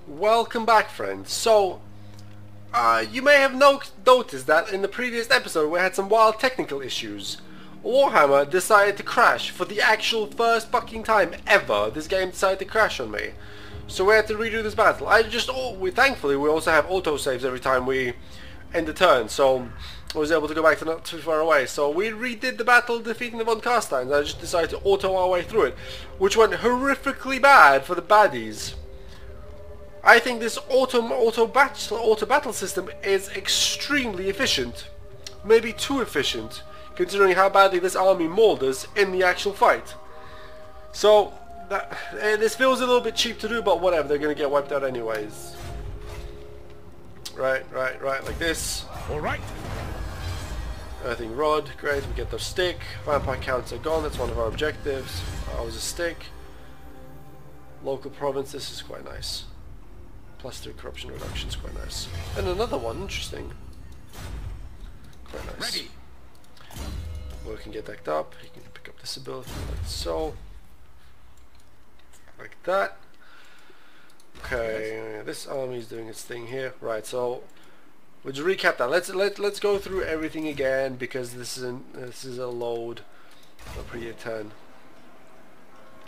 Welcome back, friends. So, you may have noticed that in the previous episode we had some wild technical issues. Warhammer decided to crash for the actual first fucking time ever. This game decided to crash on me. So we had to redo this battle. Thankfully we also have autosaves every time we end the turn, so I was able to go back to not too far away. So we redid the battle defeating the Von Carsteins. I just decided to auto our way through it, which went horrifically bad for the baddies. I think this auto battle system is extremely efficient. Maybe too efficient, considering how badly this army mauled us in the actual fight. So, this feels a little bit cheap to do, but whatever, they're gonna get wiped out anyways. Right, like this. Alright. Earthing Rod, great, we get the stick. Vampire counts are gone, that's one of our objectives. That was a stick. Local province, this is quite nice. +3 corruption reduction is quite nice. And another one, interesting. Quite nice. Ready. Will can get decked up, he can pick up this ability like so. Like that. Okay, this army is doing its thing here. Right, so we'll just recap that. Let's go through everything again because this is a load. A pretty turn.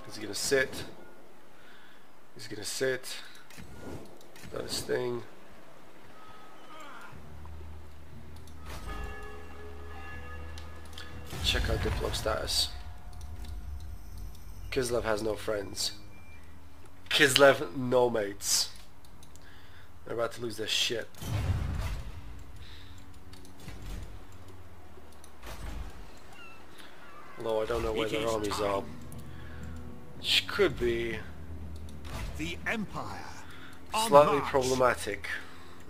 He's gonna sit. He's gonna sit. Done his thing. Check out Diplo status. Kislev has no friends. Kislev no mates. They're about to lose their shit. Although I don't know where their armies are. Which could be the Empire. Slightly problematic.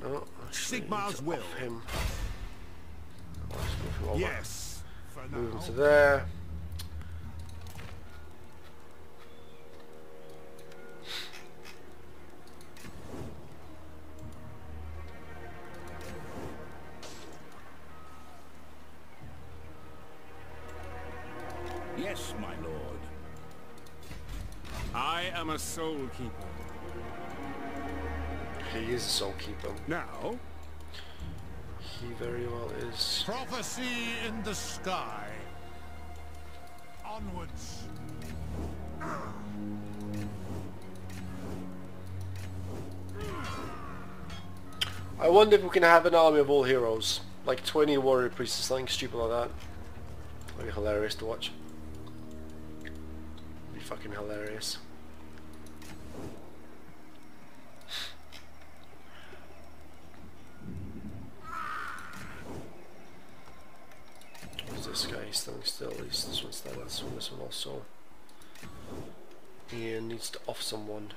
Oh, Sigmar's will. Him. I'll just move him over. Yes. Move him to there. Yes, my lord. I am a soul keeper. He is a soul keeper. Now, he very well is. prophecy in the sky. Onwards. I wonder if we can have an army of all heroes, like 20 warrior priests or something stupid like that. That'd be hilarious to watch. Be fucking hilarious. Who's this guy? He's standing still. This one's standing. This one also. He needs to off someone.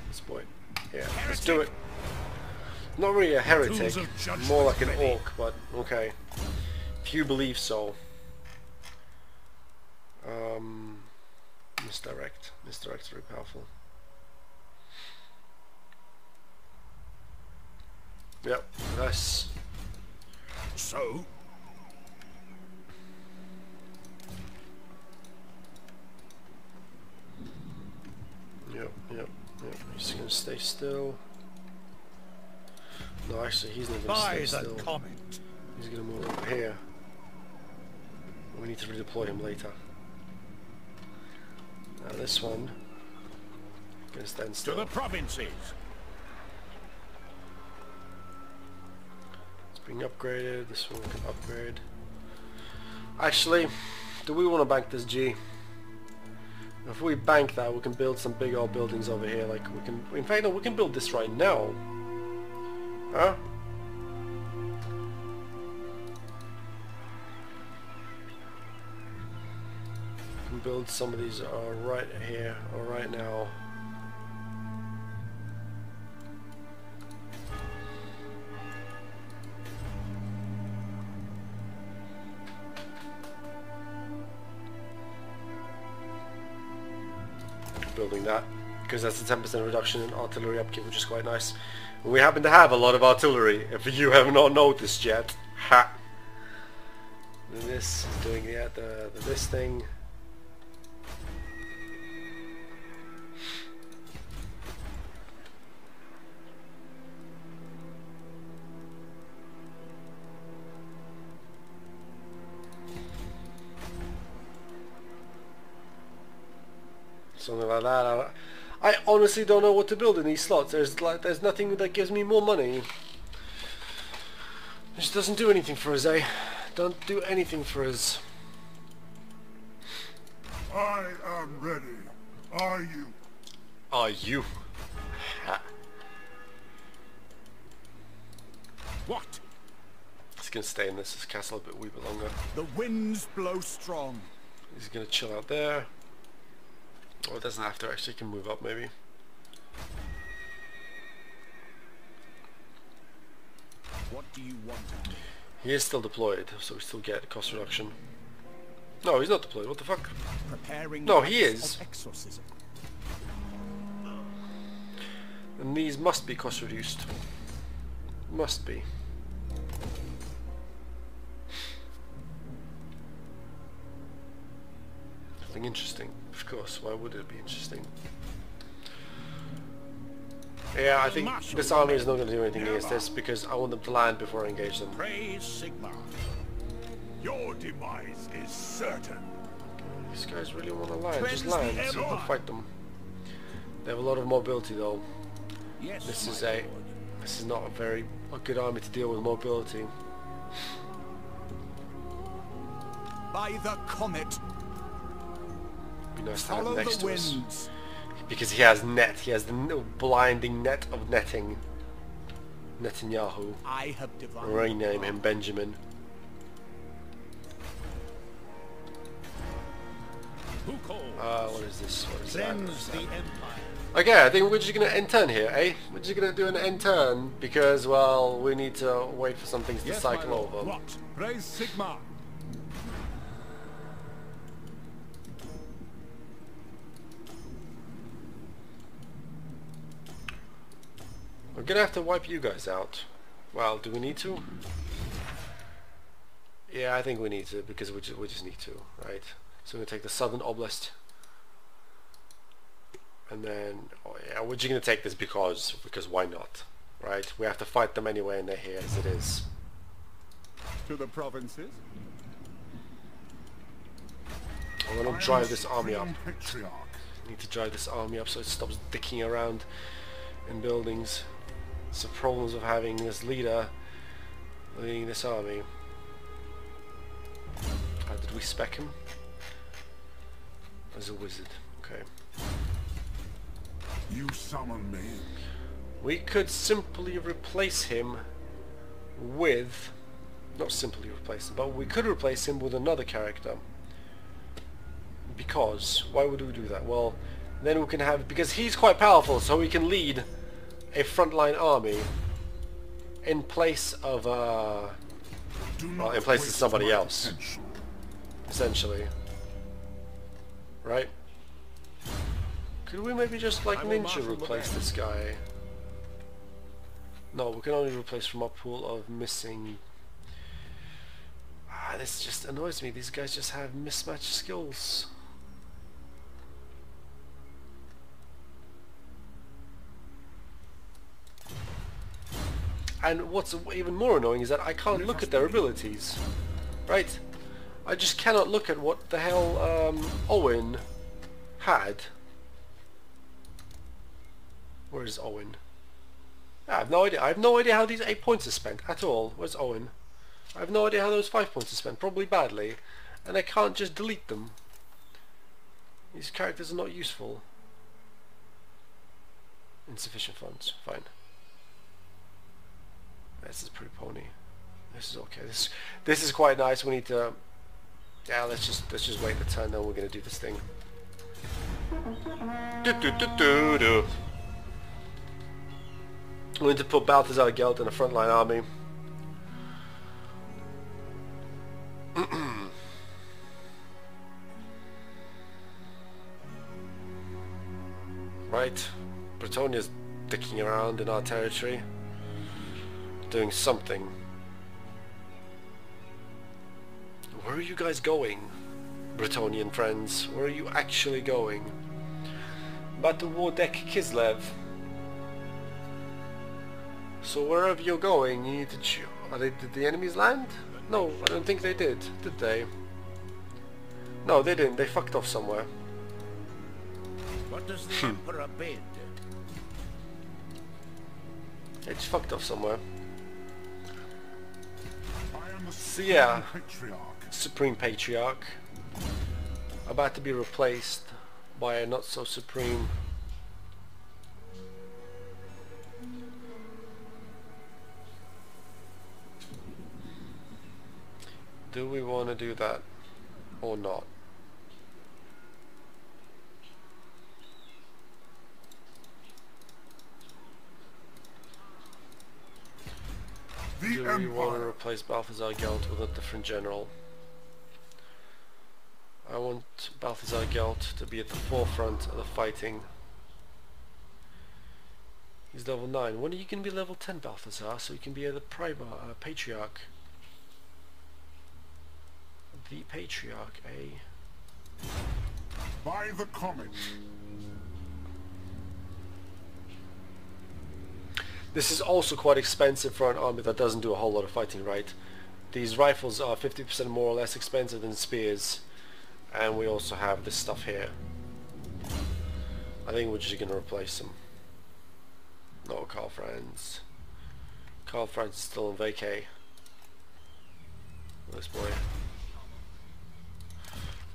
This boy. Yeah, let's do it. Not really a heretic, more like an orc, but okay. If you believe so. Misdirect. Misdirect's very powerful. Yep, nice. So? Yep. He's gonna stay still. No, actually, he's not gonna stay still. He's gonna move over here. We need to redeploy him later. Now this one gonna stand still. To the provinces. It's being upgraded. This one we can upgrade. Actually, do we want to bank this G? If we bank that, we can build some big old buildings over here. Like we can, in fact, no, we can build this right now. Huh? We can build some of these right here or right now. Building that because that's a 10% reduction in artillery upkeep, which is quite nice. And we happen to have a lot of artillery, if you have not noticed yet. Ha! And this is doing this thing. something like that. I honestly don't know what to build in these slots. There's nothing that gives me more money. It just doesn't do anything for us, eh? Don't do anything for us. I am ready. Are you? Are you? Ha. What? He's gonna stay in this castle a wee bit longer. The winds blow strong. He's gonna chill out there. Oh, it doesn't have to actually. He can move up maybe. What do you want? He is still deployed, so we still get cost reduction. No, he's not deployed. What the fuck? Preparing No, he rites is. of exorcism. And these must be cost reduced. Must be. Nothing interesting. Of course, why would it be interesting? Yeah, I think this army is not going to do anything against this because I want them to land before I engage them. Praise Sigmar. Your demise is certain. These guys really want to land. Just Cleanse the land so we can Empire. fight them. They have a lot of mobility though. Yes, This is my lord. this is not a good army to deal with mobility. By the comet, Be nice to have follow next the to us. winds. Because he has net. He has the blinding net of netting. Netanyahu. I have divined. Rename him Benjamin. Who calls? What is this? What is that? What Cleanse is the that? empire. Okay, I think we're just gonna end turn here, eh? We're just gonna do an end turn because, well, we need to wait for some things to Yes, my cycle lord. over. What? Praise Sigmar. We're gonna have to wipe you guys out. Well, do we need to? Yeah, I think we need to because we just need to, right? So we're gonna take the Southern Oblast, and then oh yeah, we're just gonna take this because why not, right? We have to fight them anyway, and they're here as it is. To the provinces. I'm gonna drive this army up. Patriarch. Need to drive this army up so it stops dicking around in buildings. It's the problems of having this leader leading this army. How did we spec him? As a wizard. Okay. You summon me. We could simply replace him with... Not simply replace him, but we could replace him with another character. Because... Why would we do that? Well, then we can have... Because he's quite powerful, so we can lead a frontline army in place of... well, in place of somebody else. Essentially. Right? Could we maybe just like ninja replace this guy? No, we can only replace from our pool of missing... this just annoys me. These guys just have mismatched skills. And what's even more annoying is that I can't look at their abilities. Right? I just cannot look at what the hell Owen had. Where is Owen? I have no idea. I have no idea how these 8 points are spent at all. Where's Owen? I have no idea how those 5 points are spent. Probably badly. And I can't just delete them. These characters are not useful. Insufficient funds. Fine. This is pretty pony. This is okay. This is quite nice. We need to... Yeah, let's just wait the turn, then we're gonna do this thing. We're going to put Balthazar Gelt in a frontline army. Right. Bretonia's dicking around in our territory. Doing something. Where are you guys going, Bretonian friends? Where are you actually going? Battle War Deck Kislev. So wherever you're going, you need to choose. Did the enemies land? No, I don't think they did they? No, they didn't. They fucked off somewhere. What does the Emperor bid? It's fucked off somewhere. I am the So yeah, patriarch. Supreme Patriarch. About to be replaced by a not so supreme. Do we want to do that or not? The Do we want to Empire. replace Balthazar Gelt with a different general? I want Balthazar Gelt to be at the forefront of the fighting. He's level 9. When are you going to be level 10, Balthazar, so you can be the Patriarch? The Patriarch, eh? By the comet. This is also quite expensive for an army that doesn't do a whole lot of fighting, right? These rifles are 50% more or less expensive than spears. And we also have this stuff here. I think we're just going to replace them. No, Karl Franz. Karl Franz is still on vacay. This boy.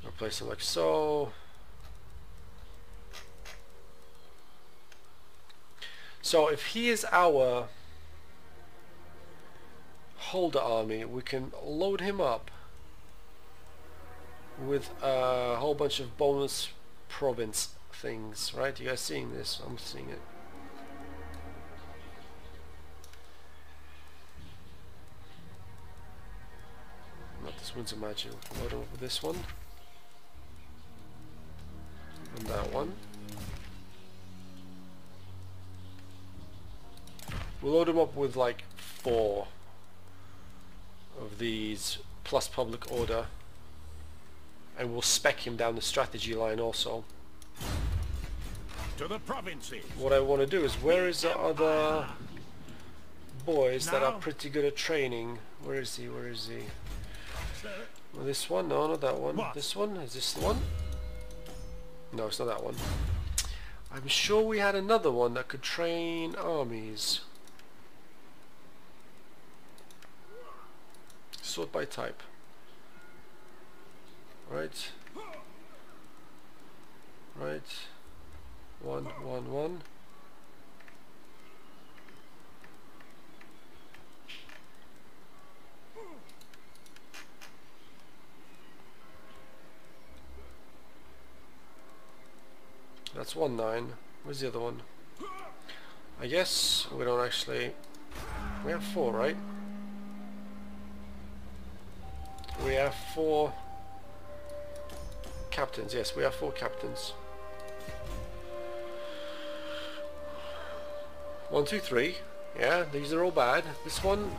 Replace him like so. So if he is our holder army, we can load him up with a whole bunch of bonus province things, right? You guys seeing this? I'm seeing it. Not this one's imagine. Load him up with this one. And that one. We'll load him up with like 4 of these plus public order, and we'll spec him down the strategy line also. To the provinces. What I want to do is, where is the other boys that are Now? pretty good at training? Where is he? Where is he? Sir, Well, this one? No, not that one. What? This one? Is this the one? No, it's not that one. I'm sure we had another one that could train armies. Sort by type. Right. Right. 1, 1, 1. That's 1, 9. Where's the other one? I guess we don't actually... We have 4, right? We have 4 captains. Yes, we have 4 captains. 1, 2, 3. Yeah, these are all bad. This one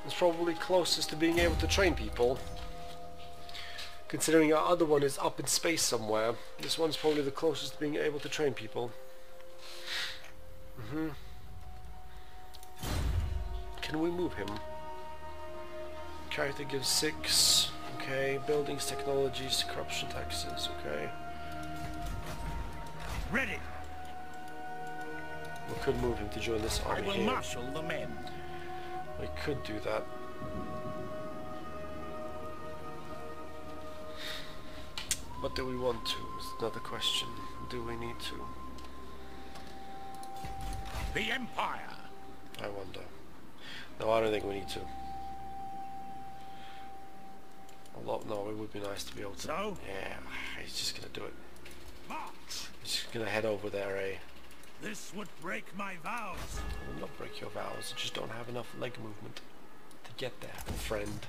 is probably closest to being able to train people. Considering our other one is up in space somewhere, this one's probably the closest to being able to train people. Can we move him? Character gives 6. Okay. Buildings, technologies, corruption taxes. Okay. ready. We could move him to join this I army will here. marshal the men. We could do that. But do we want to? Is another question. Do we need to? The Empire. I wonder. No, I don't think we need to. Although, no, it would be nice to be able to. So? Yeah, he's just gonna do it. March. He's just gonna head over there, eh? This would break my vows. I will not break your vows. You just don't have enough leg movement to get there, friend.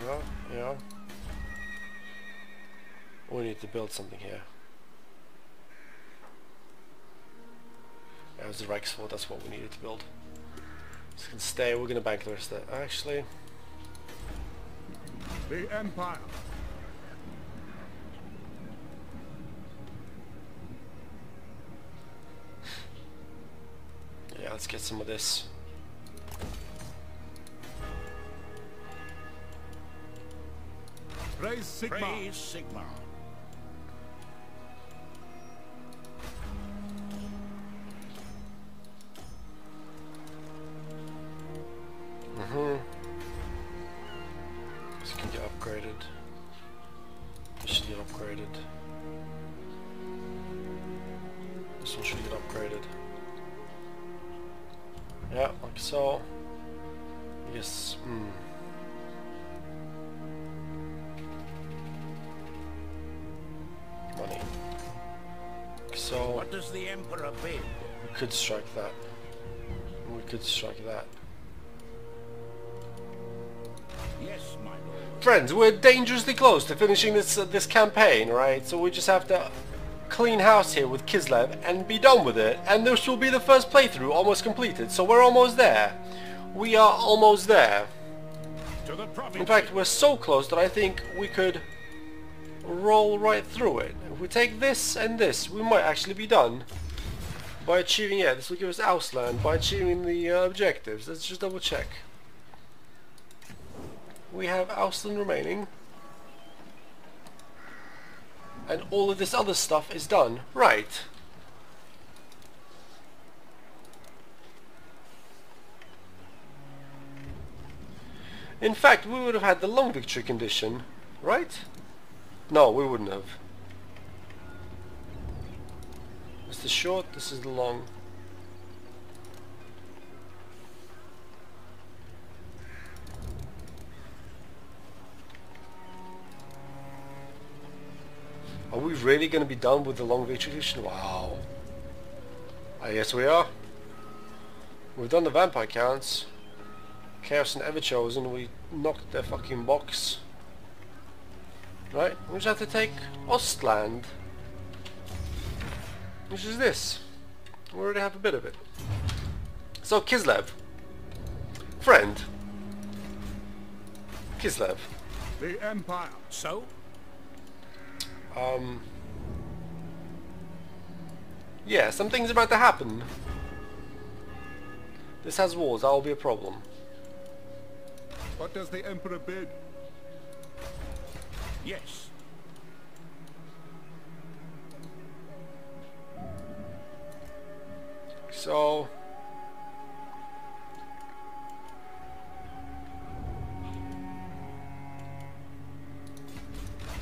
Yeah, yeah. We need to build something here. Yeah, it was the Reichsfort, that's what we needed to build. It's gonna stay, we're gonna bank the rest of that. Actually, The Empire. yeah, let's get some of this. Praise Sigma. Praise Sigma. This can get upgraded. This should get upgraded. This one should get upgraded. Yeah, like so. Yes. Money. So What does the Emperor bid? we could strike that. We could strike that. Yes, my lord. Friends, we're dangerously close to finishing this campaign, right? So we just have to clean house here with Kislev and be done with it. And this will be the first playthrough almost completed. So we're almost there. We are almost there. To the province. In fact, we're so close that I think we could roll right through it. If we take this and this, we might actually be done. By achieving, yeah, this will give us Ausland. By achieving the objectives. Let's just double check. We have Ausland remaining. And all of this other stuff is done. Right. In fact, we would have had the long victory condition, right? No, we wouldn't have. This is the short, this is the long. Are we really going to be done with the long victory condition? Wow. I guess we are. We've done the vampire counts. Chaos and Everchosen, we knocked their fucking box. Right, we just have to take Ostland. Which is this. We already have a bit of it. So Kislev. Friend. Kislev. The Empire. So? Yeah, something's about to happen. This has walls, that will be a problem. What does the Emperor bid? Yes. So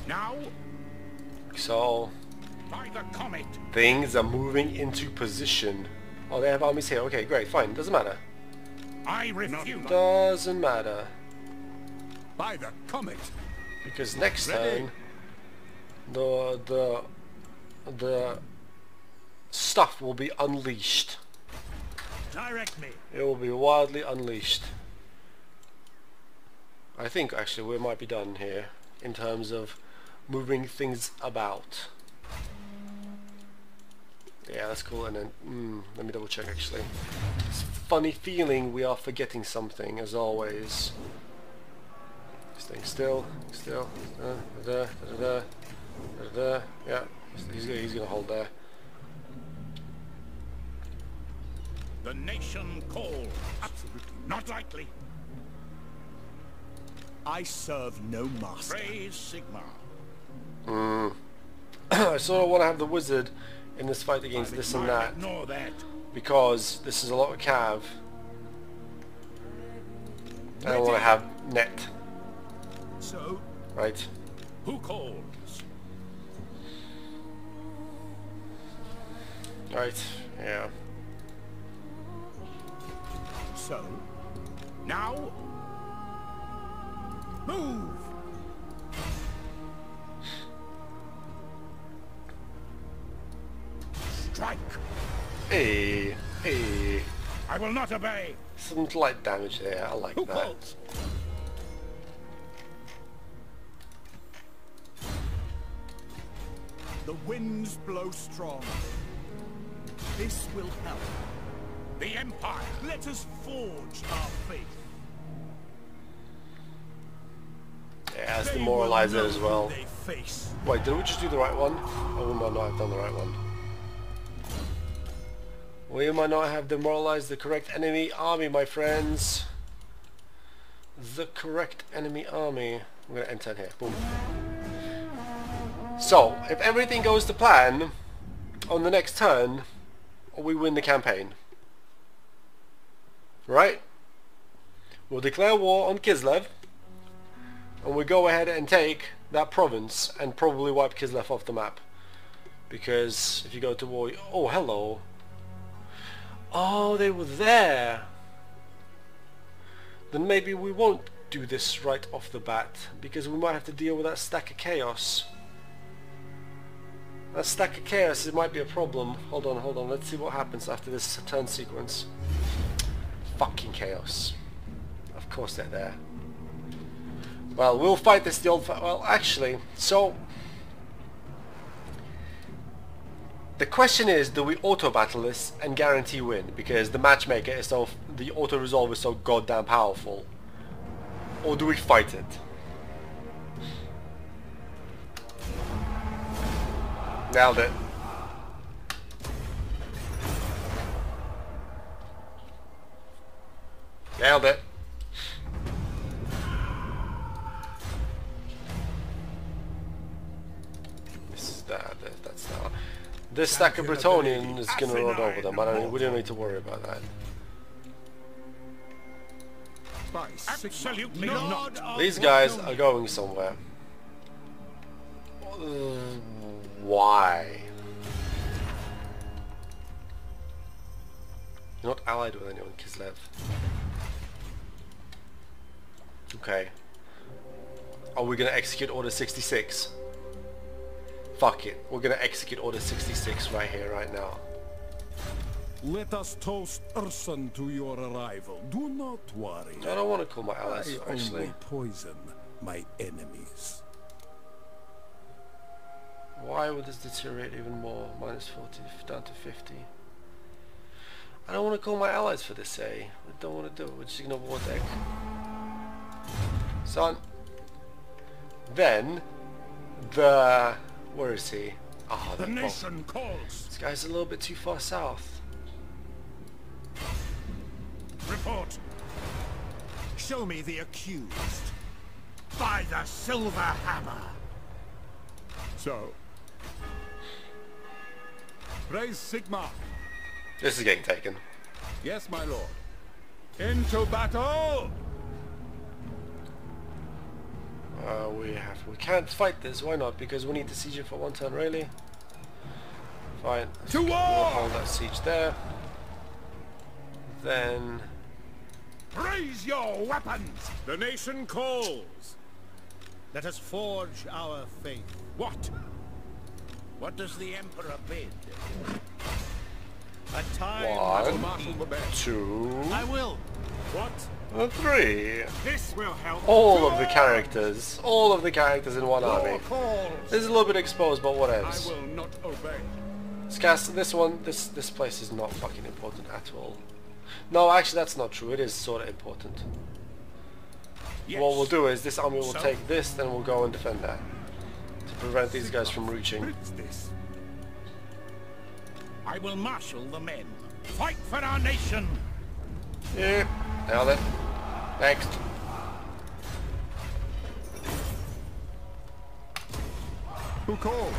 Now, by the comet. things are moving into position. Oh, they have armies here. Okay, great, fine. Doesn't matter. I refuse. Doesn't matter. By the comet. Because next Ready. turn, the stuff will be unleashed. Direct me. It will be wildly unleashed. I think actually we might be done here in terms of moving things about. Yeah, that's cool. And then let me double check actually. It's a funny feeling we are forgetting something as always. Staying still, yeah, he's gonna hold there. The nation calls. Absolutely not likely. I serve no master. Praise Sigma. I sort of want to have the wizard in this fight against this and that, Ignore that. because this is a lot of cav. I don't want to have net, So, right? Who calls? Right, yeah. so, Now, move. Strike. Hey, hey. I will not obey. Some light damage there, I like Who that. calls? the winds blow strong. This will help. The Empire. Let us forge our faith. Yeah, let's They demoralize will it as know well. who they face. Wait, did we just do the right one? Or we might not have done the right one. We might not have demoralized the correct enemy army, my friends. The correct enemy army. I'm gonna end turn here. Boom. So, if everything goes to plan, on the next turn, we win the campaign. Right? We'll declare war on Kislev, and we go ahead and take that province and probably wipe Kislev off the map. Because if you go to war... Oh, hello. Oh, they were there. Then maybe we won't do this right off the bat, because we might have to deal with that stack of chaos. That stack of chaos, it might be a problem. Hold on, let's see what happens after this turn sequence. Fucking chaos. Of course they're there. Well, we'll fight this the old... Well, actually, so... The question is, do we auto-battle this and guarantee win? Because the matchmaker is so... The auto-resolve is so goddamn powerful. Or do we fight it? Nailed it. Nailed it. That's not. This stack of Bretonian is gonna run over them. We don't need to worry about that. Absolutely not. These guys are going somewhere. Why? You're not allied with anyone, Kislev. Okay. Are we gonna execute Order 66? Fuck it. We're gonna execute Order 66 right here, right now. Let us toast Urson to your arrival. Do not worry. I don't want to call my allies, I actually. only poison my enemies. Why would this deteriorate even more? Minus 40 down to 50. I don't want to call my allies for this, eh? I don't want to do it. We're just gonna war deck. Son. Then the... Where is he? Oh, The nation calls. this guy's a little bit too far south. Report. Show me the accused. By the silver hammer. So, praise Sigma. This is getting taken. Yes, my lord. Into battle! We can't fight this. Why not? Because we need to siege it for one turn, really. Fine. To We'll war! hold that siege there. Then Raise your weapons. The nation calls. Let us forge our faith. What? What does the Emperor bid? A time. one, Marshal the best. two, I will. What? and three. This will help. All of the characters in one army. Calls. This is a little bit exposed, but what I else? will not obey. Scas, this place is not fucking important at all. No, actually that's not true. It is sort of important. Yes. What we'll do is this army will So? take this, then we'll go and defend that to prevent these guys from reaching. What's this? I will marshal the men. Fight for our nation. Yeah, nailed it. Next. Who called?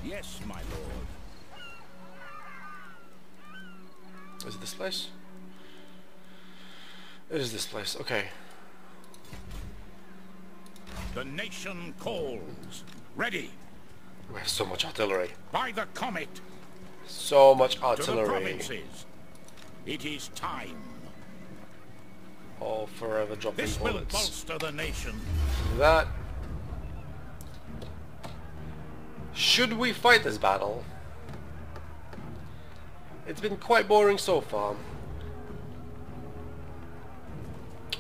Yes, my lord. Is it this place? It is this place. Okay. The nation calls. Ready. We have so much artillery. By the comet. So much To the artillery. provinces. It is time. Oh, forever dropping This will bullets. bolster the nation. That. Should we fight this battle? It's been quite boring so far.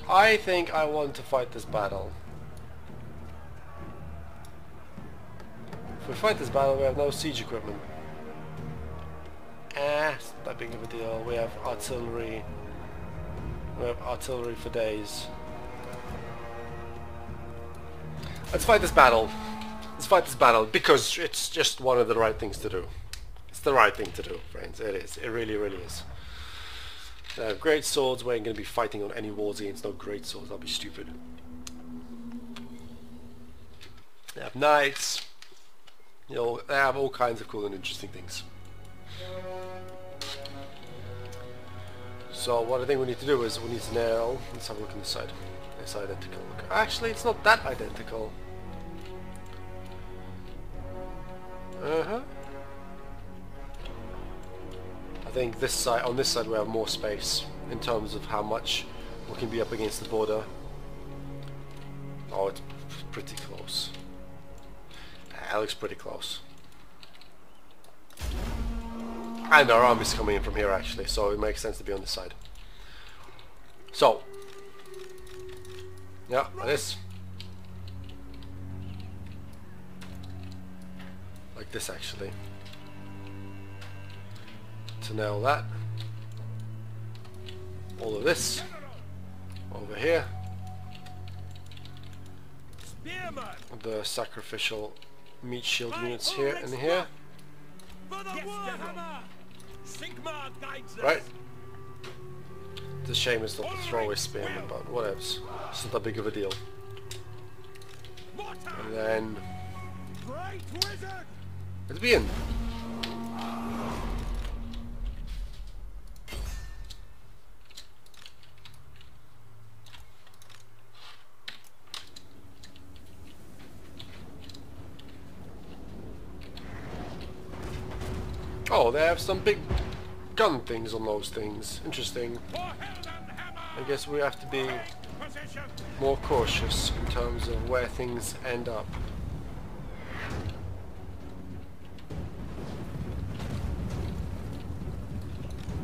I think I want to fight this battle. If we fight this battle, we have no siege equipment. It's not that big of a deal. We have artillery. We have artillery for days. Let's fight this battle. Let's fight this battle because it's just one of the right things to do. It's the right thing to do, friends. It is. It really, really is. Great swords. We ain't going to be fighting on any wars against no great swords. That'll be stupid. knights. You know, they have all kinds of cool and interesting things. So what I think we need to do is we need to nail. Let's have a look on this side. It's identical. Actually, it's not that identical. I think this side, on this side, we have more space in terms of how much we can be up against the border. Oh, it's pretty close. That looks pretty close. And our army's coming in from here actually, so it makes sense to be on this side. So, yeah, like this. Like this actually. To nail that. All of this. Over here. The sacrificial meat shield units here and here. Right. It's a shame it's not the throwaway spearman, but whatever. It's not that big of a deal. And then let's begin. Oh, they have some big gun things on those things. Interesting. I guess we have to be more cautious in terms of where things end up.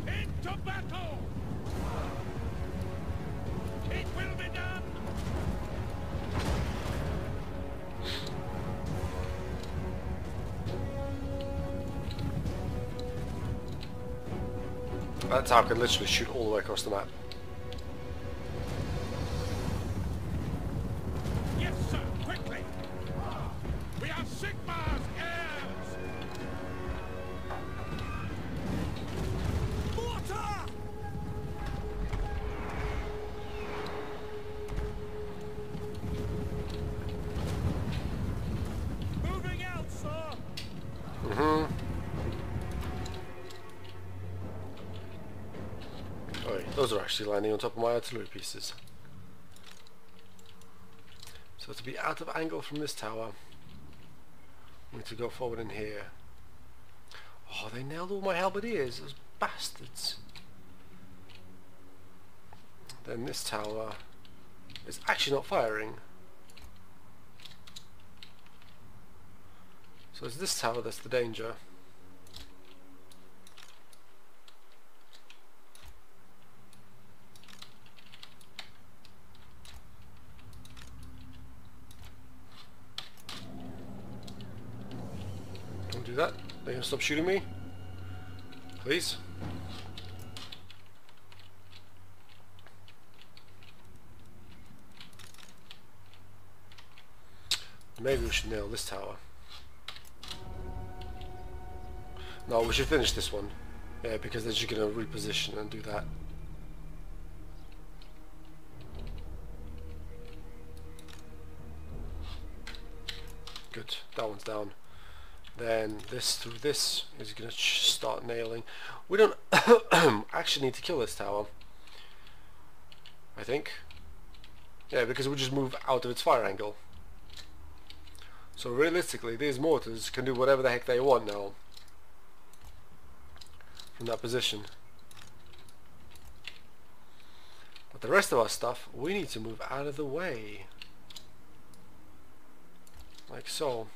Into battle! It will be done! That's how I can literally shoot all the way across the map. Yes, sir, quickly! We are Sigmar's heirs! Mortar! Moving out, sir! Those are actually landing on top of my artillery pieces. So to be out of angle from this tower, we need to go forward in here. Oh, they nailed all my halberdiers, those bastards. Then this tower is actually not firing. So it's this tower that's the danger. Don't do that. They can stop shooting me. Please. Maybe we should nail this tower. No, we should finish this one. Yeah, because they're just gonna reposition and do that. Good, that one's down. Then this through this is gonna start nailing. We don't actually need to kill this tower, I think. Yeah, because we just move out of its fire angle. So realistically, these mortars can do whatever the heck they want now from that position. But the rest of our stuff, we need to move out of the way. Like so.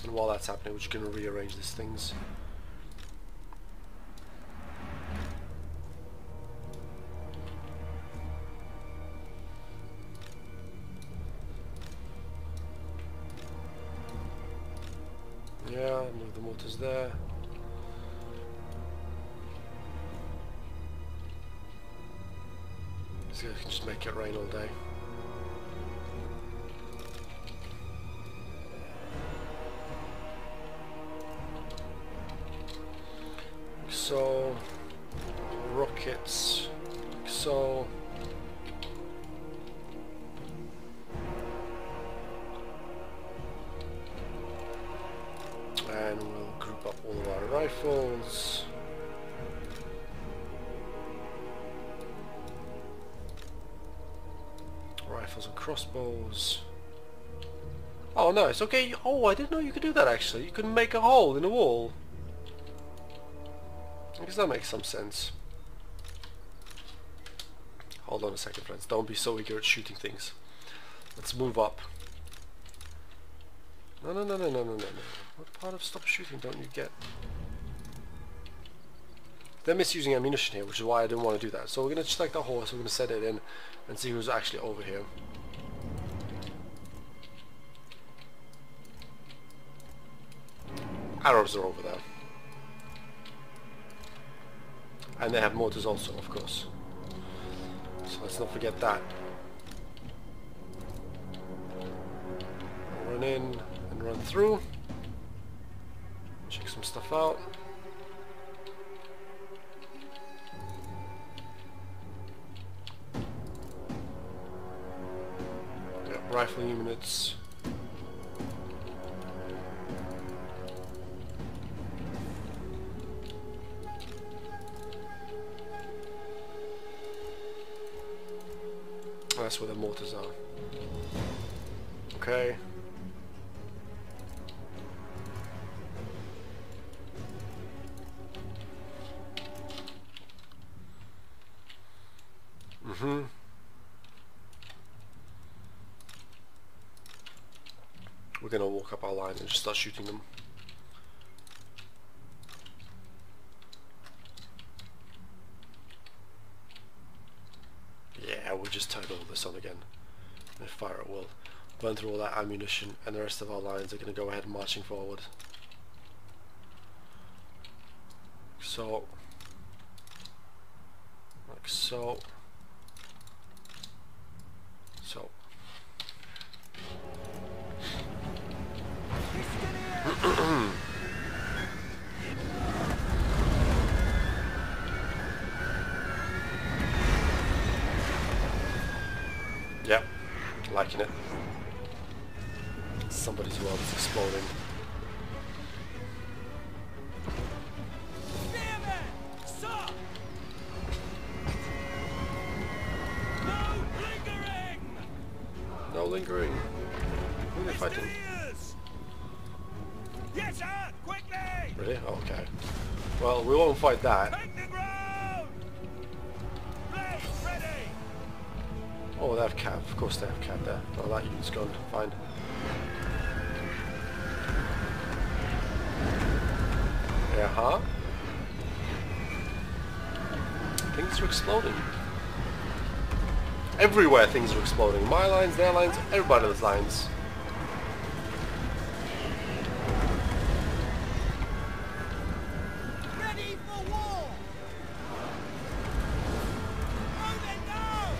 And while that's happening, we're just going to rearrange these things. Yeah, move the mortars there. So I can just make it rain all day. So, rockets. so. And we'll group up all of our rifles. Rifles and crossbows. Oh, nice. Okay. Oh, I didn't know you could do that actually. You could make a hole in a wall. I guess that makes some sense. Hold on a second, friends. Don't be so eager at shooting things. Let's move up. No. What part of stop shooting don't you get? They're misusing ammunition here, which is why I didn't want to do that. So we're going to select the horse, we're going to set it in and see who's actually over here. Arrows are over there. And they have mortars also, of course. So let's not forget that. Run in and run through. Check some stuff out. Yep, rifle units. That's where the mortars are. Okay. We're gonna walk up our line and just start shooting them. Yeah, we'll just turn all this on again and fire at will. Burn through all that ammunition, and the rest of our lines are going to go ahead marching forward. So, like so. So. Yep, liking it. Somebody's world is exploding. No lingering. Who are they fighting? Yes, sir! Quickly! Really? Oh, okay. Well, we won't fight that. Take the ground! Blades ready! Oh, they have cav. Of course they have cav there. Oh, that unit's gone. Fine. Yeah, huh? Things are exploding. Everywhere things are exploding. My lines, their lines, everybody's lines. Ready for war! Moving now!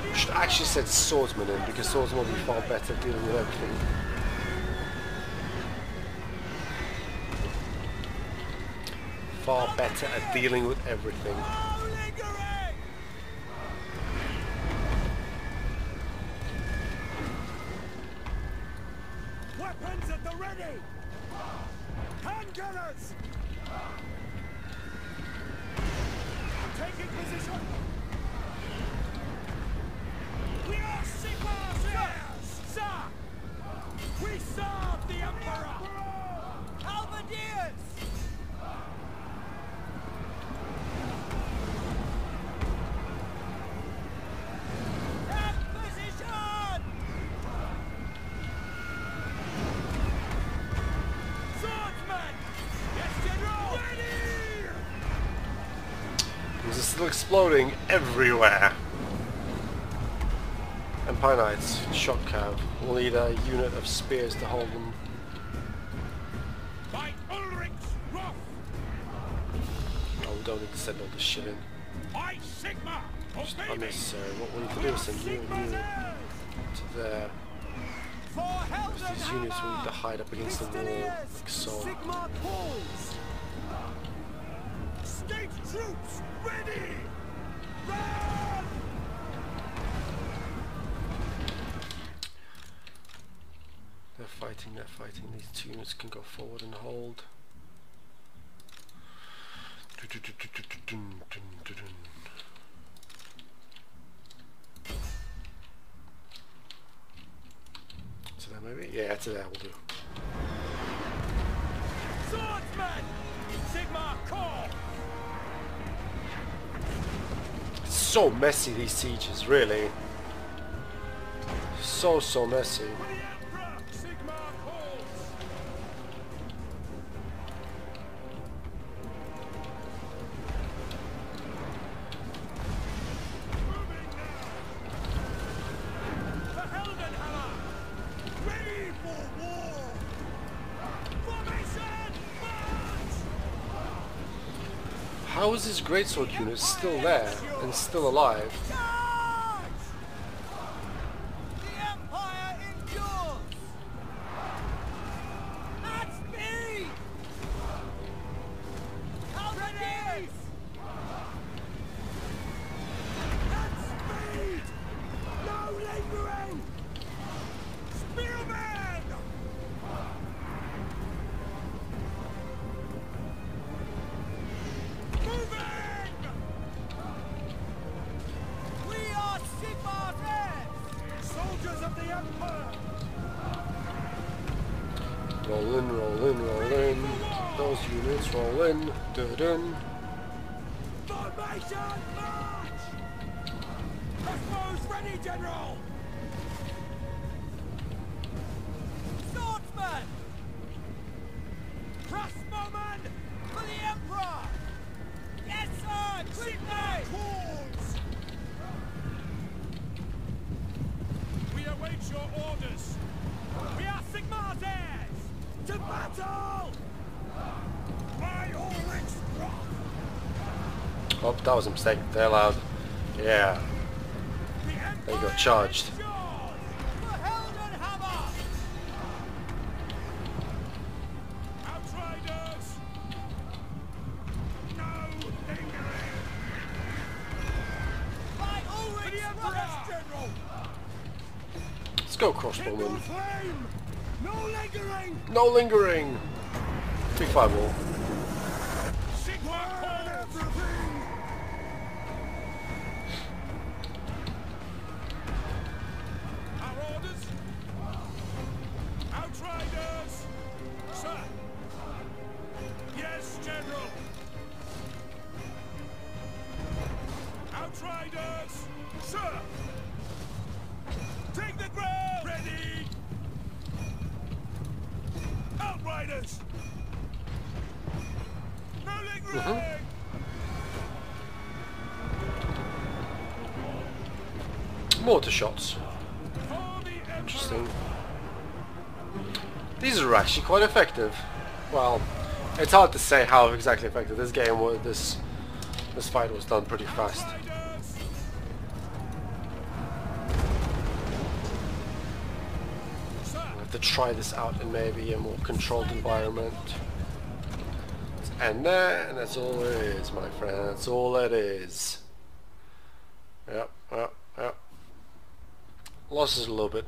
We should actually set swordsmen in, because swordsmen will be far better at dealing with everything. Far better at dealing with everything. No lingering! Weapons at the ready! Hand gunners! Taking position! We are Sigmar's! Sir! We serve the Emperor! Halberdiers! These are still exploding everywhere. Empire Knights, shock cav. We'll need a unit of spears to hold them. By Ulrich's wrath! Oh, we don't need to send all this shit in. By Sigmar! Just Obey me! unnecessary. What we need to do is send you and you to there. These units will need to hide up against the wall, like so. Sigmar calls. State troops ready. Run! They're fighting, they're fighting. These two units can go forward and hold. So there maybe? Yeah, to there will do. Swordsman! Sigmar call! It's so messy, these sieges, really. So messy. Sigmar calls! Moving now! The Heldenhammer! Ready for war! Formation! March! How is this greatsword unit still there and still alive? Charge! The Empire endures! At speed! Counter-Ready! At speed! No lingering! Spearman! Moving! We are Sigmar's heirs! Soldiers of the Empire! Roll in, roll in, roll in. Those units roll in. Dun-dun. Formation march! Crossbows ready, General! Swordsman! Crossbowman! For the Emperor! Yes, sir! Quickly! Calls! We await your orders! We are Sigmar's heirs! To battle! By Ulrich's wrath! Oh, that was a mistake. They're allowed. Yeah. They got charged. The Heldenhammer! Outriders! No lingering! By Ulrich's wrath, General! Let's go, crossbowman. Flame! No lingering! No lingering! Big fireball. Sigmar calls! Everything! Our orders? Outriders! Sir! Yes, General! Outriders! Sir! Take the ground! Ready! Outriders! No lingering! Mortar shots. For the Emperor! Interesting. These are actually quite effective. Well, it's hard to say how exactly effective. This game was this fight was done pretty fast. Outriders! Sir! I have to try this out in maybe a more controlled environment. And there, and that's all it is, my friend. That's all it is. Yep. Losses a little bit.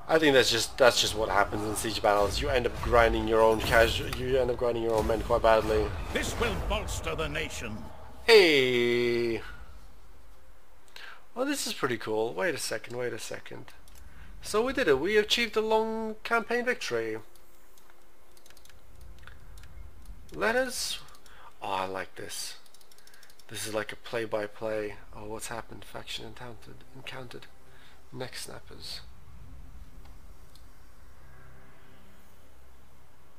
I think that's just what happens in siege battles. You end up grinding your own men quite badly. This will bolster the nation. Hey. Well, this is pretty cool. Wait a second. So we did it. We achieved a long campaign victory. Letters. Oh, I like this. This is like a play-by-play. Oh, what's happened? Faction encountered. Neck snappers.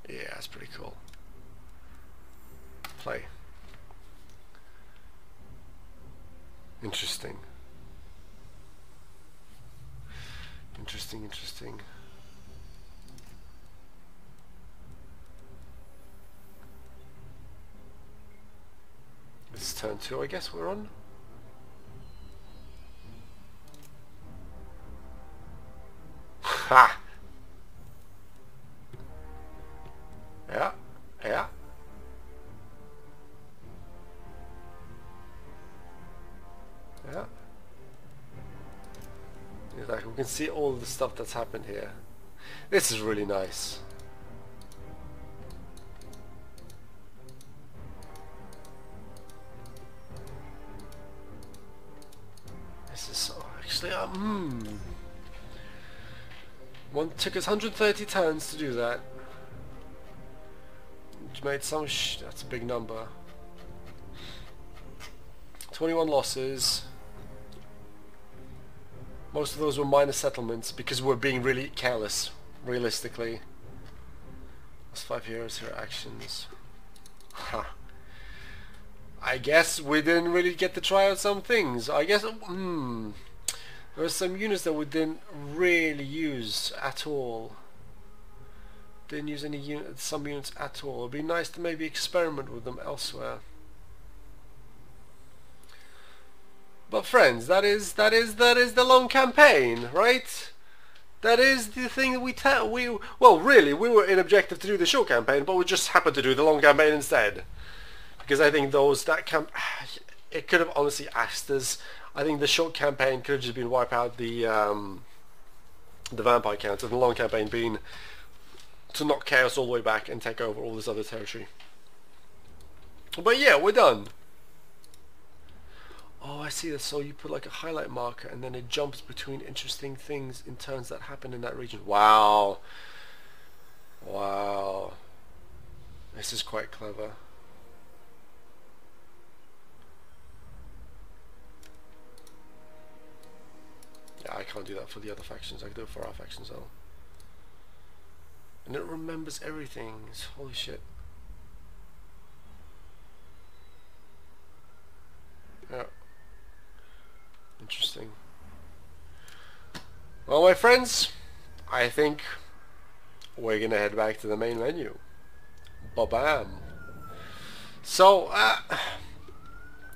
Yeah, that's pretty cool. Play. Interesting. Interesting. It's turn 2, I guess we're on. Ha! Yeah, yeah. Yeah. Like we can see all the stuff that's happened here. This is really nice. This is so actually one took us 130 turns to do that. Which made some that's a big number. 21 losses. Most of those were minor settlements because we're being really careless, realistically. That's 5 heroes, hero actions. Huh. I guess we didn't really get to try out some things. I guess there were some units that we didn't really use at all. Didn't use some units at all. It'd be nice to maybe experiment with them elsewhere. But friends, that is the long campaign, right? That is the thing that well, really, we were in objective to do the short campaign, but we just happened to do the long campaign instead. Because I think it could have honestly asked us. I think the short campaign could have just been wipe out the vampire count, and the long campaign being to knock chaos all the way back and take over all this other territory. But yeah, we're done. Oh, I see that. So you put like a highlight marker and then it jumps between interesting things in turns that happen in that region. Wow. Wow. This is quite clever. Yeah, I can't do that for the other factions. I can do it for our factions though. And it remembers everything. Holy shit. Yeah. Interesting. Well, my friends, I think we're gonna head back to the main menu. Ba-bam. So,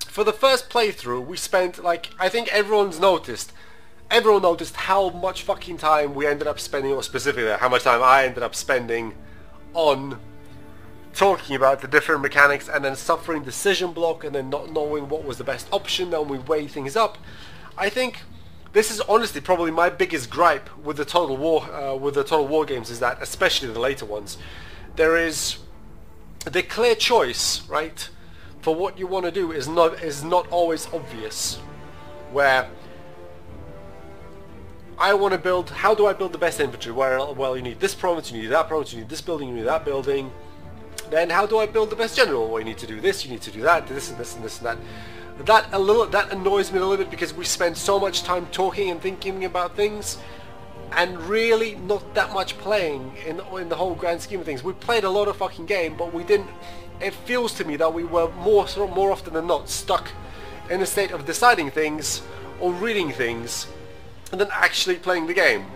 for the first playthrough, we spent, like, I think everyone noticed how much fucking time we ended up spending, or specifically how much time I ended up spending on talking about the different mechanics and then suffering decision block and then not knowing what was the best option. Then we weigh things up. I think this is honestly probably my biggest gripe with the Total War games, is that, especially the later ones, there is the clear choice, right, for what you want to do is not always obvious. Where I want to build, how do I build the best infantry? Well, you need this province, you need that province, you need this building, you need that building. Then how do I build the best general? Well, you need to do this, you need to do that, this and this and this and that. That annoys me a little bit because we spend so much time talking and thinking about things and really not that much playing in the whole grand scheme of things. We played a lot of fucking game, but we didn't. It feels to me that we were more often than not stuck in a state of deciding things or reading things and then actually playing the game.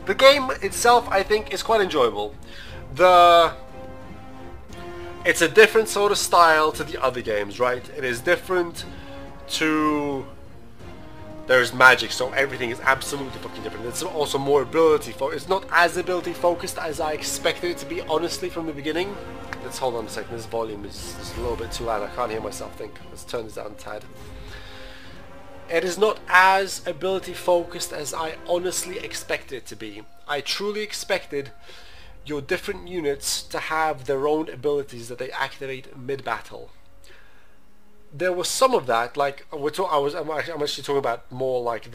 The game itself, I think, is quite enjoyable. It's a different sort of style to the other games, right? It is different to... There's magic, so everything is absolutely fucking different. It's also more ability focused. It's not as ability focused as I expected it to be, honestly, from the beginning. Let's hold on a second. This volume is a little bit too loud. I can't hear myself think. Let's turn this down a tad. It is not as ability focused as I honestly expected it to be. I truly expected your different units to have their own abilities that they activate mid-battle. There was some of that, like I'm actually talking about more like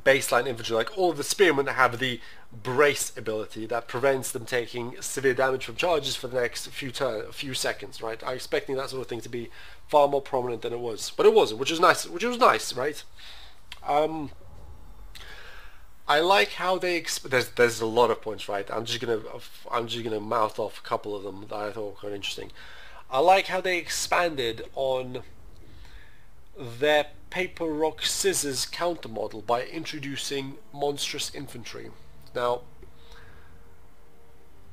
baseline infantry, like all of the spearmen have the brace ability that prevents them taking severe damage from charges for the next few seconds, right? I'm expecting that sort of thing to be far more prominent than it was, but it wasn't, which was nice, right? I like how they there's a lot of points, right? I'm just gonna mouth off a couple of them that I thought were quite interesting. I like how they expanded on their paper rock scissors counter model by introducing monstrous infantry. Now,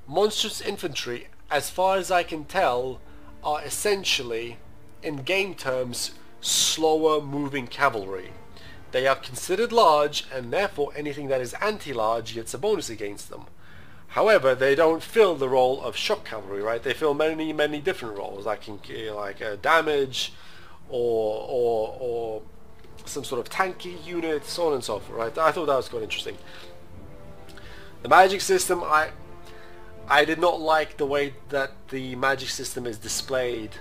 monstrous infantry, as far as I can tell, are essentially, in game terms, slower moving cavalry. They are considered large, and therefore anything that is anti-large gets a bonus against them. However, they don't fill the role of shock cavalry, right? They fill many different roles, like damage, or some sort of tanky unit, so on and so forth, right? I thought that was quite interesting. The magic system, I did not like the way that the magic system is displayed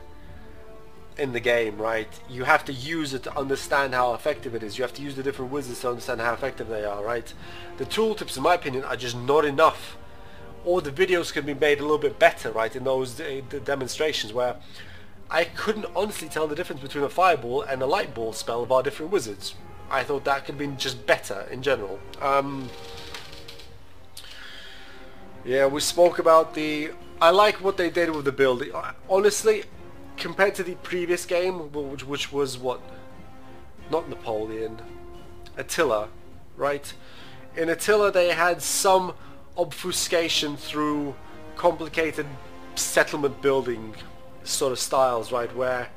in the game, right? You have to use it to understand how effective it is. You have to use the different wizards to understand how effective they are, right? The tooltips, in my opinion, are just not enough. Or the videos can be made a little bit better, right, in those the demonstrations where I couldn't honestly tell the difference between a fireball and a light ball spell of our different wizards. I thought that could have been just better in general. Yeah, we spoke about I like what they did with the build. Honestly, compared to the previous game, which was what? Not Napoleon. Attila, right? In Attila they had some obfuscation through complicated settlement building sort of styles, right, where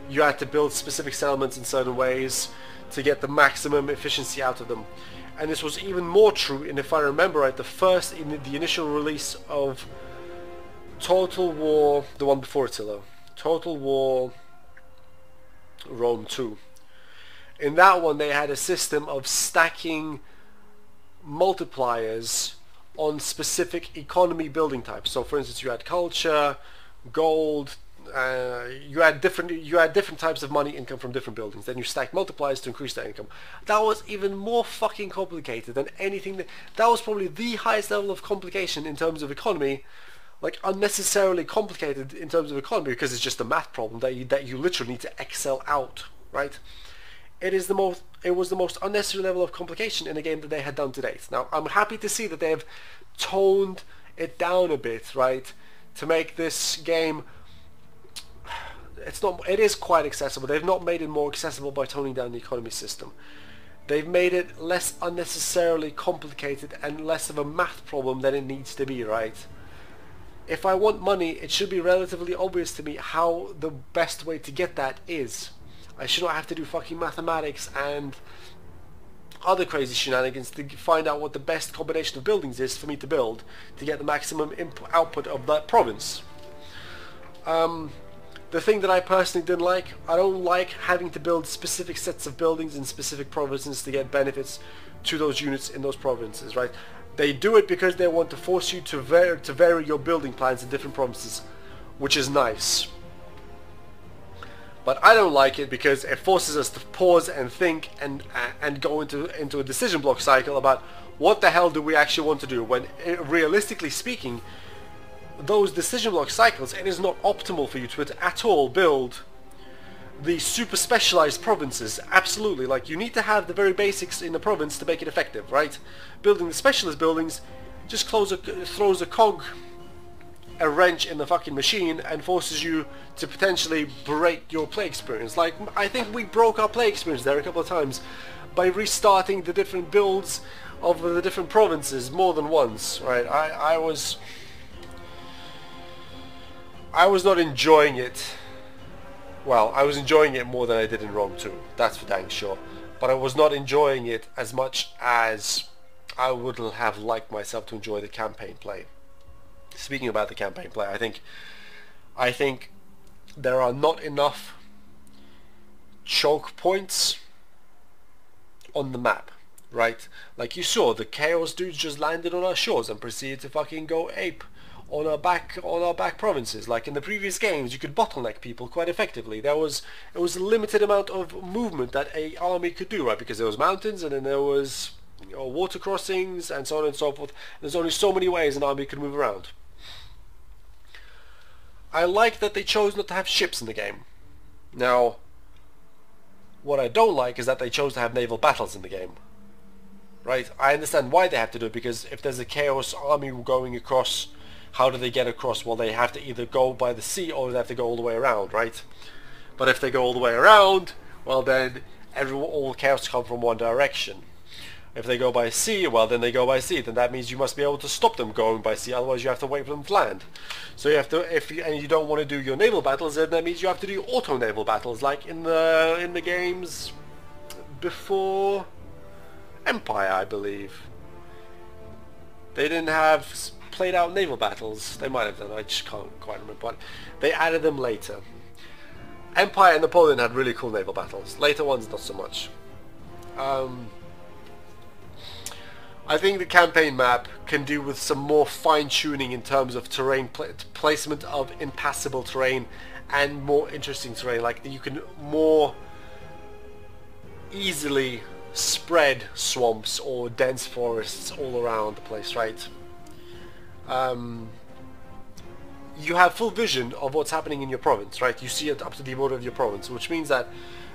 you had to build specific settlements in certain ways to get the maximum efficiency out of them. And this was even more true, and if I remember right, the initial release of Total War, the one before Attila, Total War Rome 2. In that one they had a system of stacking multipliers on specific economy building types. So for instance, you had culture, gold, you had different types of money income from different buildings. Then you stack multipliers to increase that income. That was even more fucking complicated than anything. That was probably the highest level of complication in terms of economy, like unnecessarily complicated in terms of economy, because it's just a math problem that you literally need to excel out, right? It was the most unnecessary level of complication in a game that they had done to date. Now, I'm happy to see that they've toned it down a bit, right, to make this game. It is quite accessible. They've not made it more accessible by toning down the economy system. They've made it less unnecessarily complicated and less of a math problem than it needs to be, right? If I want money, it should be relatively obvious to me how the best way to get that is. I should not have to do fucking mathematics and other crazy shenanigans to find out what the best combination of buildings is for me to build to get the maximum output of that province. The thing that I personally didn't like, I don't like having to build specific sets of buildings in specific provinces to get benefits to those units in those provinces, right? They do it because they want to force you to vary your building plans in different provinces, which is nice. But I don't like it because it forces us to pause and think and go into a decision block cycle about what the hell do we actually want to do, when realistically speaking, those decision block cycles, it is not optimal for you to at all build the super specialized provinces. Absolutely, like you need to have the very basics in the province to make it effective, right? Building the specialist buildings just throws a wrench in the fucking machine and forces you to potentially break your play experience. Like, I think we broke our play experience there a couple of times by restarting the different builds of the different provinces more than once, right? I was not enjoying it. Well, I was enjoying it more than I did in Rome 2, that's for dang sure. But I was not enjoying it as much as I would have liked myself to enjoy the campaign play. Speaking about the campaign play, I think there are not enough choke points on the map, right? Like you saw, the chaos dudes just landed on our shores and proceeded to fucking go ape on our back provinces. Like in the previous games, you could bottleneck people quite effectively. It was a limited amount of movement that a army could do, right? Because there was mountains and then there was water crossings and so on and so forth. There's only so many ways an army could move around. I like that they chose not to have ships in the game. Now, what I don't like is that they chose to have naval battles in the game. Right? I understand why they have to do it, because if there's a chaos army going across, how do they get across? Well, they have to either go by the sea or they have to go all the way around, right? But if they go all the way around, well then all chaos come from one direction. If they go by sea, well then they go by sea. Then that means you must be able to stop them going by sea. Otherwise, you have to wait for them to land. So you have to, and you don't want to do your naval battles, then that means you have to do auto naval battles, like in the games before Empire, I believe. They didn't have played out naval battles. They might have done, I just can't quite remember, but they added them later. Empire and Napoleon had really cool naval battles. Later ones, not so much. I think the campaign map can do with some more fine-tuning in terms of terrain placement of impassable terrain and more interesting terrain. Like, you can more easily spread swamps or dense forests all around the place, right? You have full vision of what's happening in your province, right? You see it up to the border of your province, which means that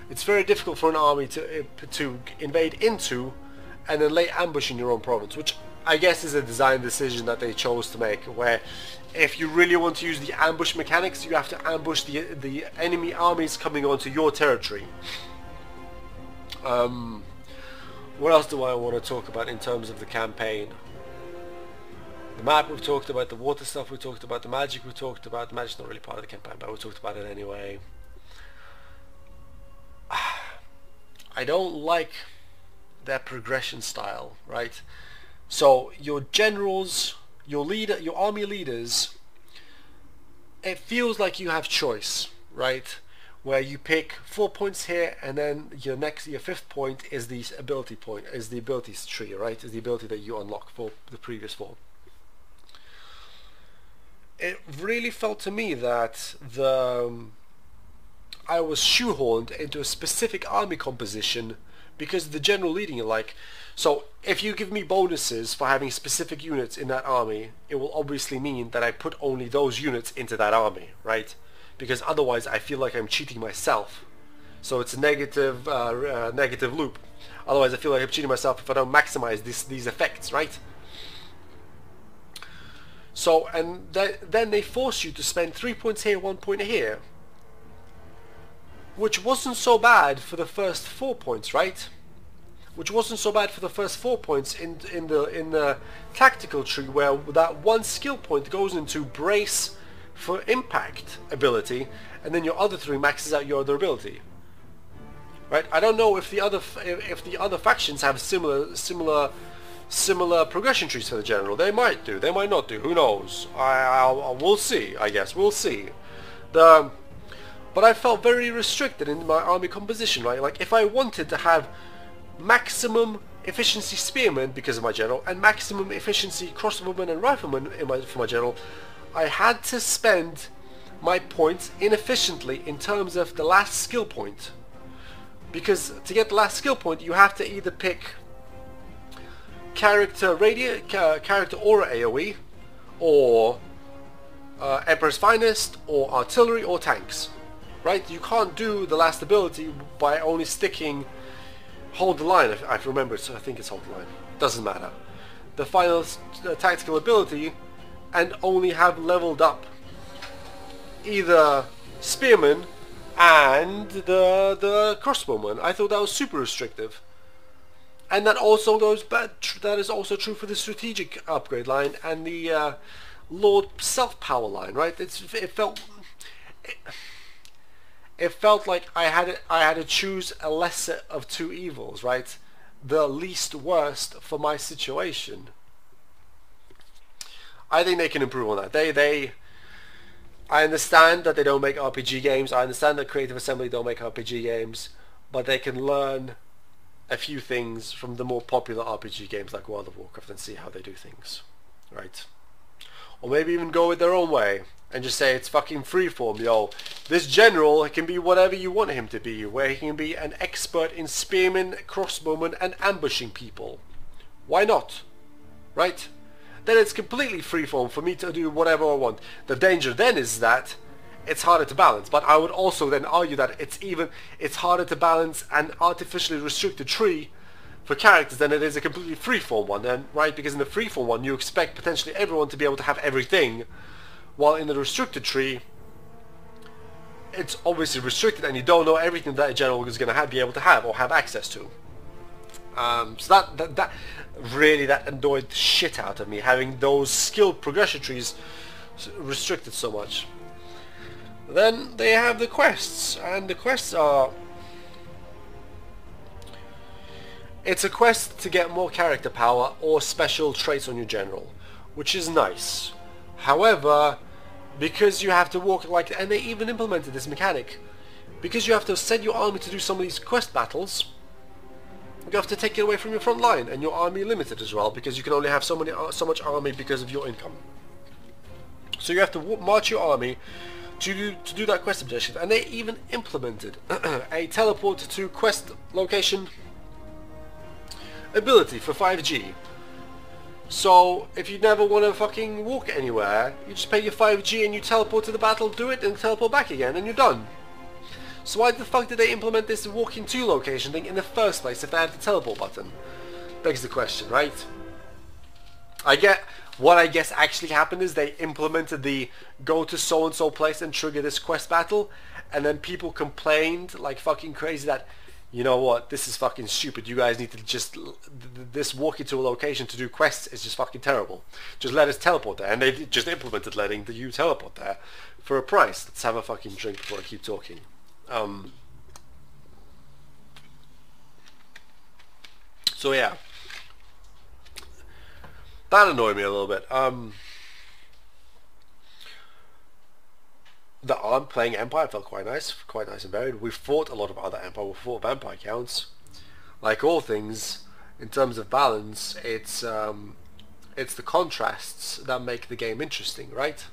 it's very difficult for an army to invade into and then lay ambush in your own province, which I guess is a design decision that they chose to make, where if you really want to use the ambush mechanics, you have to ambush the enemy armies coming onto your territory. What else do I want to talk about in terms of the campaign? The map we've talked about, the water stuff we talked about, the magic we talked about. The magic's not really part of the campaign, but we talked about it anyway. I don't like their progression style, right? So your generals, your army leaders, it feels like you have choice, right? Where you pick 4 points here, and then your 5th point is the ability point, is the abilities tree, right? Is the ability that you unlock for the previous 4. It really felt to me that I was shoehorned into a specific army composition because the general leading it. Like, so if you give me bonuses for having specific units in that army, it will obviously mean that I put only those units into that army, right? Because otherwise I feel like I'm cheating myself. So it's a negative negative loop. Otherwise I feel like I'm cheating myself if I don't maximize these effects, right? So, and then they force you to spend 3 points here, 1 point here, which wasn't so bad for the first 4 points, right? Which wasn't so bad for the first 4 points in the tactical tree, where that one skill point goes into brace for impact ability, and then your other 3 maxes out your other ability, right? I don't know if the other factions have similar progression trees for the general. They might do, they might not do, who knows? We'll see, I guess, we'll see. But I felt very restricted in my army composition, right? Like, if I wanted to have maximum efficiency spearmen because of my general, and maximum efficiency crossbowmen and riflemen for my general, I had to spend my points inefficiently in terms of the last skill point. Because to get the last skill point, you have to either pick character aura AoE, or Emperor's Finest, or artillery, or tanks, right? You can't do the last ability by only sticking hold the line. I remember, so I think it's hold the line, doesn't matter. The final tactical ability, and only have leveled up either spearman and the crossbowman. I thought that was super restrictive. And that also goes back, that is also true for the strategic upgrade line and the Lord self-power line, right? It felt like I had to choose a lesser of 2 evils, right? The least worst for my situation. I think they can improve on that. I understand that they don't make RPG games. I understand that Creative Assembly don't make RPG games, but they can learn a few things from the more popular RPG games like World of Warcraft and see how they do things, right? Or maybe even go with their own way and just say it's fucking freeform, yo. This general can be whatever you want him to be, where he can be an expert in spearmen, crossbowmen, and ambushing people. Why not? Right? Then it's completely freeform for me to do whatever I want. The danger then is that it's harder to balance, but I would also then argue that it's harder to balance an artificially restricted tree for characters than it is a completely freeform one, then, right? Because in the freeform one you expect potentially everyone to be able to have everything, while in the restricted tree it's obviously restricted and you don't know everything that a general is going to be able to have or have access to. So that really annoyed the shit out of me, having those skill progression trees restricted so much. Then they have the quests, and the quests are It's a quest to get more character power or special traits on your general, which is nice. However, because you have to walk like, and they even implemented this mechanic, because you have to send your army to do some of these quest battles, you have to take it away from your front line, and your army limited as well, because you can only have so much army because of your income. So you have to march your army to do that quest objective, and they even implemented a teleport to quest location ability for 5G. So if you never want to fucking walk anywhere, you just pay your 5G and you teleport to the battle, do it, and teleport back again, and you're done. So why the fuck did they implement this walking to location thing in the first place if they had the teleport button? Begs the question, right? What I guess actually happened is they implemented the go to so and so place and trigger this quest battle, and then people complained like fucking crazy that, you know what, this is fucking stupid, you guys need to just, this walking to a location to do quests is just fucking terrible. Just let us teleport there, and they just implemented letting you teleport there for a price. Let's have a fucking drink before I keep talking. So yeah, that annoyed me a little bit. Playing Empire felt quite nice and varied. We fought a lot of other Empire, we fought Vampire counts. Like all things, in terms of balance, it's the contrasts that make the game interesting, right?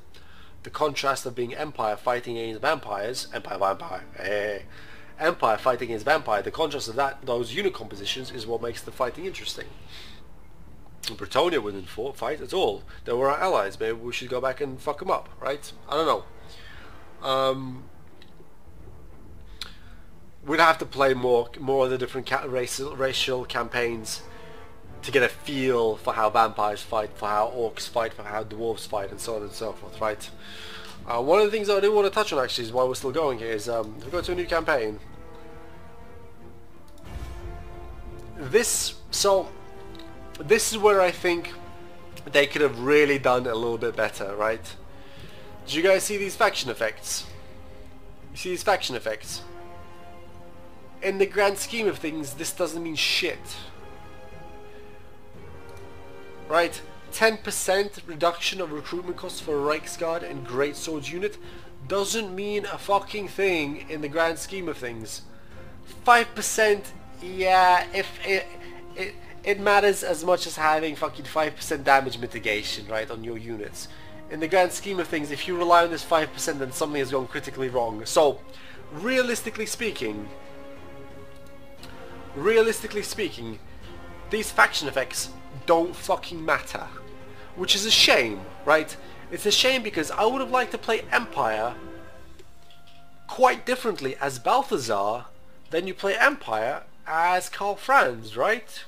The contrast of being Empire fighting against vampires, Empire fighting against Vampire, the contrast of those unit compositions is what makes the fighting interesting. Bretonnia wouldn't fight at all. They were our allies. Maybe we should go back and fuck them up, right? I don't know. We'd have to play more of the different racial campaigns to get a feel for how vampires fight, for how orcs fight, for how dwarves fight, and so on and so forth, right? One of the things I do want to touch on actually is while we're still going here is if we go to a new campaign. This is where I think they could have really done a little bit better, right? Did you guys see these faction effects? You see these faction effects? In the grand scheme of things, this doesn't mean shit. Right? 10% reduction of recruitment costs for a Reichsguard and Great Swords unit doesn't mean a fucking thing in the grand scheme of things. 5%, yeah, if it matters as much as having fucking 5% damage mitigation, right, on your units. In the grand scheme of things, if you rely on this 5%, then something has gone critically wrong. So, realistically speaking, these faction effects don't fucking matter. Which is a shame, right? It's a shame because I would have liked to play Empire quite differently as Balthazar than you play Empire as Karl Franz, right?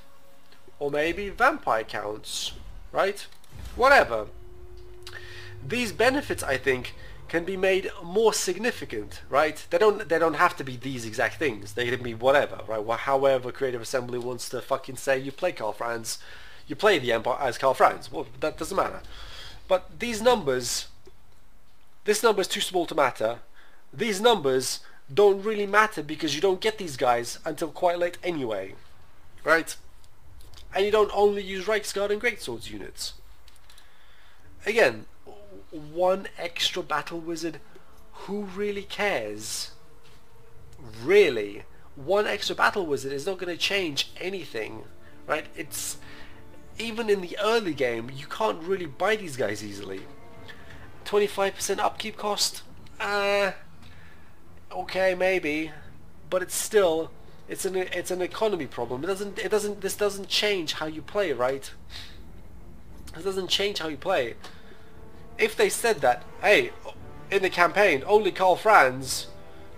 Or maybe Vampire Counts, right? Whatever. These benefits, I think, can be made more significant, right? They don't have to be these exact things. They can be whatever, right? However Creative Assembly wants to fucking say you play Karl Franz, you play the Empire as Karl Franz. Well, that doesn't matter. But these numbers, this number is too small to matter. These numbers don't really matter because you don't get these guys until quite late anyway, right? And you don't only use Reichsguard and Greatswords units. Again, one extra battle wizard, who really cares? Really? One extra battle wizard is not going to change anything, right? It's, even in the early game, you can't really buy these guys easily. 25% upkeep cost? Okay, maybe, but it's still, it's an economy problem. This doesn't change how you play, right? It doesn't change how you play. If they said that, hey, in the campaign, only Karl Franz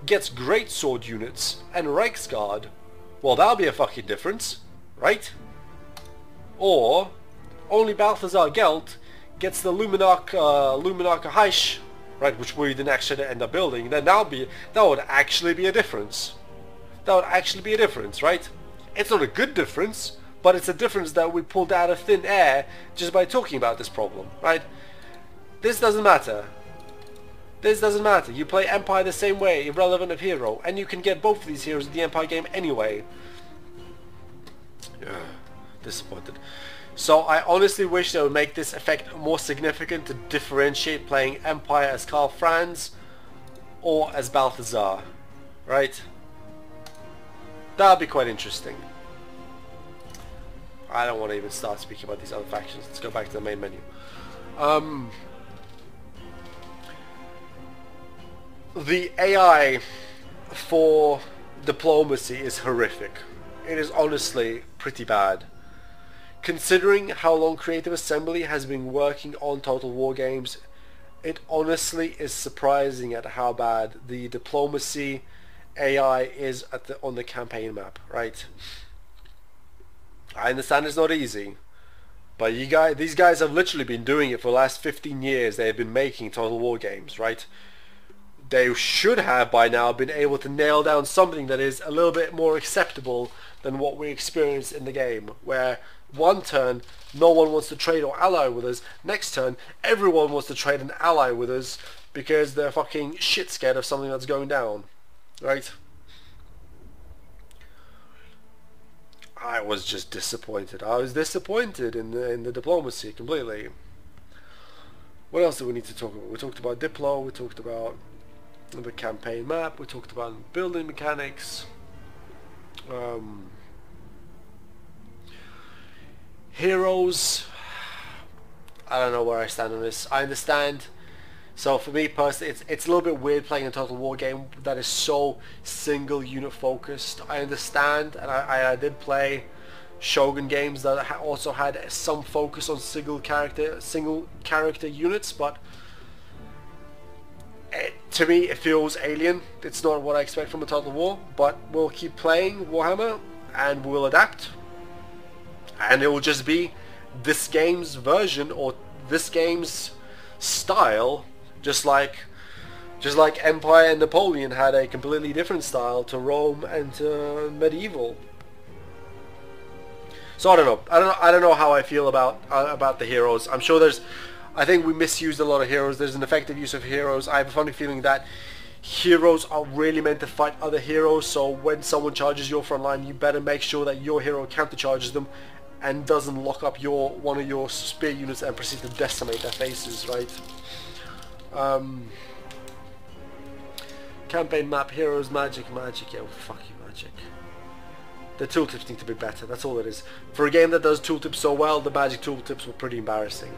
gets Greatsword units and Reichsguard, well, that'll be a fucking difference, right? Or only Balthazar Gelt gets the Luminarch Heisch, right, which we didn't actually end up building, then that would actually be a difference. That would actually be a difference, right? It's not a good difference, but it's a difference that we pulled out of thin air just by talking about this problem, right? This doesn't matter. This doesn't matter. You play Empire the same way, irrelevant of hero, and you can get both of these heroes in the Empire game anyway. Disappointed. So I honestly wish they would make this effect more significant to differentiate playing Empire as Karl Franz or as Balthazar, right? That would be quite interesting. I don't want to even start speaking about these other factions. Let's go back to the main menu. The AI for diplomacy is horrific. It is honestly pretty bad. Considering how long Creative Assembly has been working on Total War games, it honestly is surprising at how bad the diplomacy AI is on the campaign map, right? I understand it's not easy, but these guys have literally been doing it for the last 15 years. They have been making Total War games, right? They should have by now been able to nail down something that is a little bit more acceptable than what we experience in the game, where one turn no one wants to trade or ally with us, next turn everyone wants to trade and ally with us because they're fucking shit scared of something that's going down, right? I was just disappointed. I was disappointed in the diplomacy completely. What else do we need to talk about? We talked about Diplo, we talked about the campaign map, we talked about building mechanics. Heroes, I don't know where I stand on this. I understand. So for me personally, it's a little bit weird playing a Total War game that is so single unit focused. I understand, and I did play Shogun games that also had some focus on single character units, but to me it feels alien. It's not what I expect from a Total War, but we'll keep playing Warhammer and we'll adapt, and it will just be this game's version or this game's style. Just like Empire and Napoleon had a completely different style to Rome and to medieval. So I don't know. I don't know how I feel about the heroes. I'm sure I think we misused a lot of heroes. There's an effective use of heroes. I have a funny feeling that heroes are really meant to fight other heroes. So when someone charges your front line, you better make sure that your hero countercharges them and doesn't lock up one of your spear units and proceed to decimate their faces, right? Campaign map, heroes, magic, yeah, well, fuck you, magic. The tooltips need to be better, that's all it is. For a game that does tooltips so well, the magic tooltips were pretty embarrassing.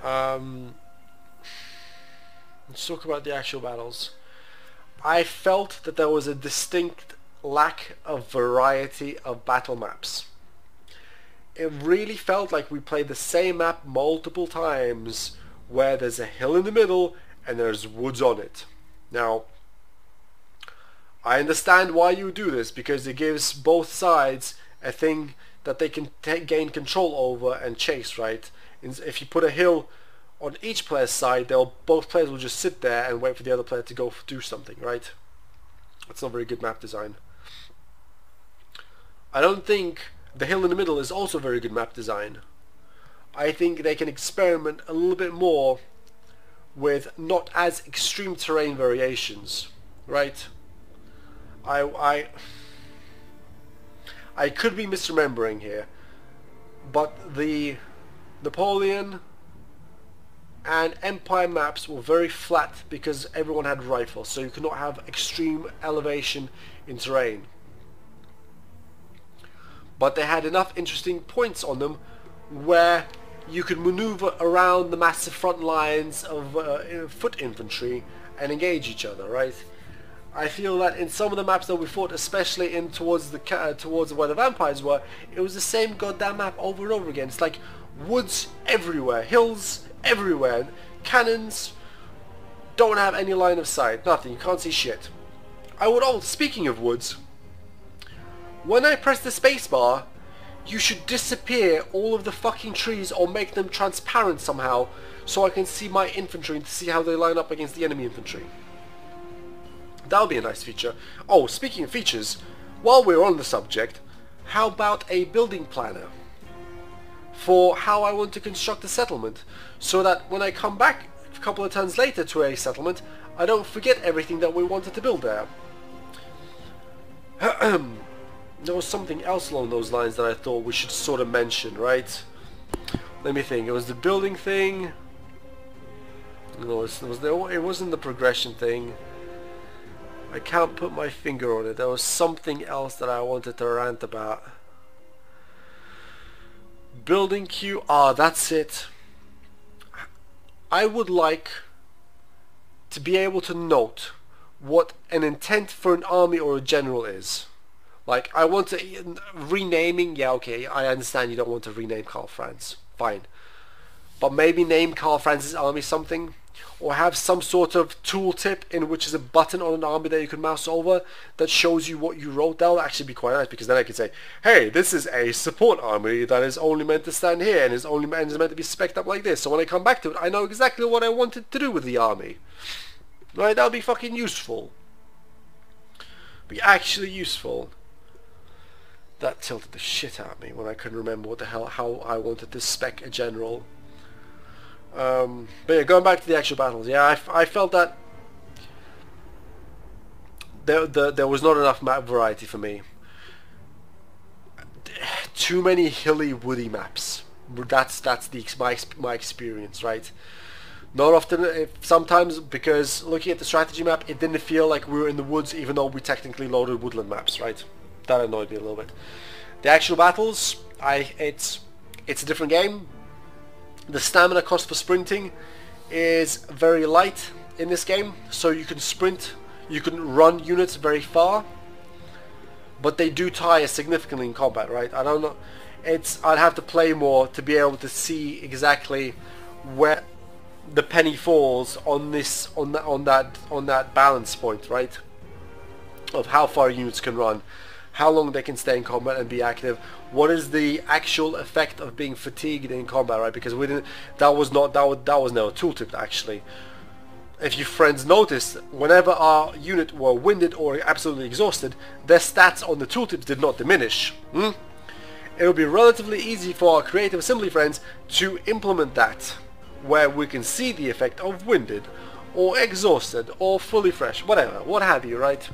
Let's talk about the actual battles. I felt that there was a distinct lack of variety of battle maps. It really felt like we played the same map multiple times, where there's a hill in the middle and there's woods on it. Now, I understand why you do this, because it gives both sides a thing that they can gain control over and chase, right? If you put a hill on each player's side, both players will just sit there and wait for the other player to go do something, right? That's not very good map design. I don't think the hill in the middle is also very good map design. I think they can experiment a little bit more with not as extreme terrain variations, right? I could be misremembering here, but the Napoleon and Empire maps were very flat because everyone had rifles, so you could not have extreme elevation in terrain. But they had enough interesting points on them where you could maneuver around the massive front lines of foot infantry and engage each other, right? I feel that in some of the maps that we fought, especially towards where the vampires were, it was the same goddamn map over and over again. It's like woods everywhere, hills everywhere, cannons don't have any line of sight, nothing, you can't see shit. Speaking of woods, when I press the spacebar, you should disappear all of the fucking trees or make them transparent somehow so I can see my infantry and see how they line up against the enemy infantry. That would be a nice feature. Oh, speaking of features, while we're on the subject, how about a building planner for how I want to construct a settlement, so that when I come back a couple of turns later to a settlement, I don't forget everything that we wanted to build there. there was something else along those lines that I thought we should sort of mention, right? Let me think. It was the building thing. No, it wasn't the progression thing. I can't put my finger on it. There was something else that I wanted to rant about. Building queue. Ah, that's it. I would like to be able to note what an intent for an army or a general is. Like, I want to... renaming, yeah, okay, I understand you don't want to rename Karl Franz. Fine. But maybe name Karl Franz's army something. Or have some sort of tooltip in which is a button on an army that you can mouse over that shows you what you wrote. That would actually be quite nice, because then I can say, hey, this is a support army that is only meant to stand here and is meant to be spec'd up like this. So when I come back to it, I know exactly what I wanted to do with the army. Right, that would be fucking useful. Be actually useful. That tilted the shit out of me when I couldn't remember what the hell, how I wanted to spec a general. But yeah, going back to the actual battles, yeah, I felt that there was not enough map variety for me. Too many hilly, woody maps. That's my experience, right? Not often, sometimes, because looking at the strategy map, it didn't feel like we were in the woods, even though we technically loaded woodland maps, right? That annoyed me a little bit. The actual battles, it's a different game. The stamina cost for sprinting is very light in this game, so you can sprint, you can run units very far, but they do tire significantly in combat, right? I don't know, I'd have to play more to be able to see exactly where the penny falls on that balance point, right? Of how far units can run, how long they can stay in combat and be active. What is the actual effect of being fatigued in combat, right? Because we didn't. That was never a tooltip actually. If your friends noticed, whenever our unit were winded or absolutely exhausted, their stats on the tooltips did not diminish. It would be relatively easy for our creative assembly friends to implement that, where we can see the effect of winded, or exhausted, or fully fresh, whatever, what have you, right?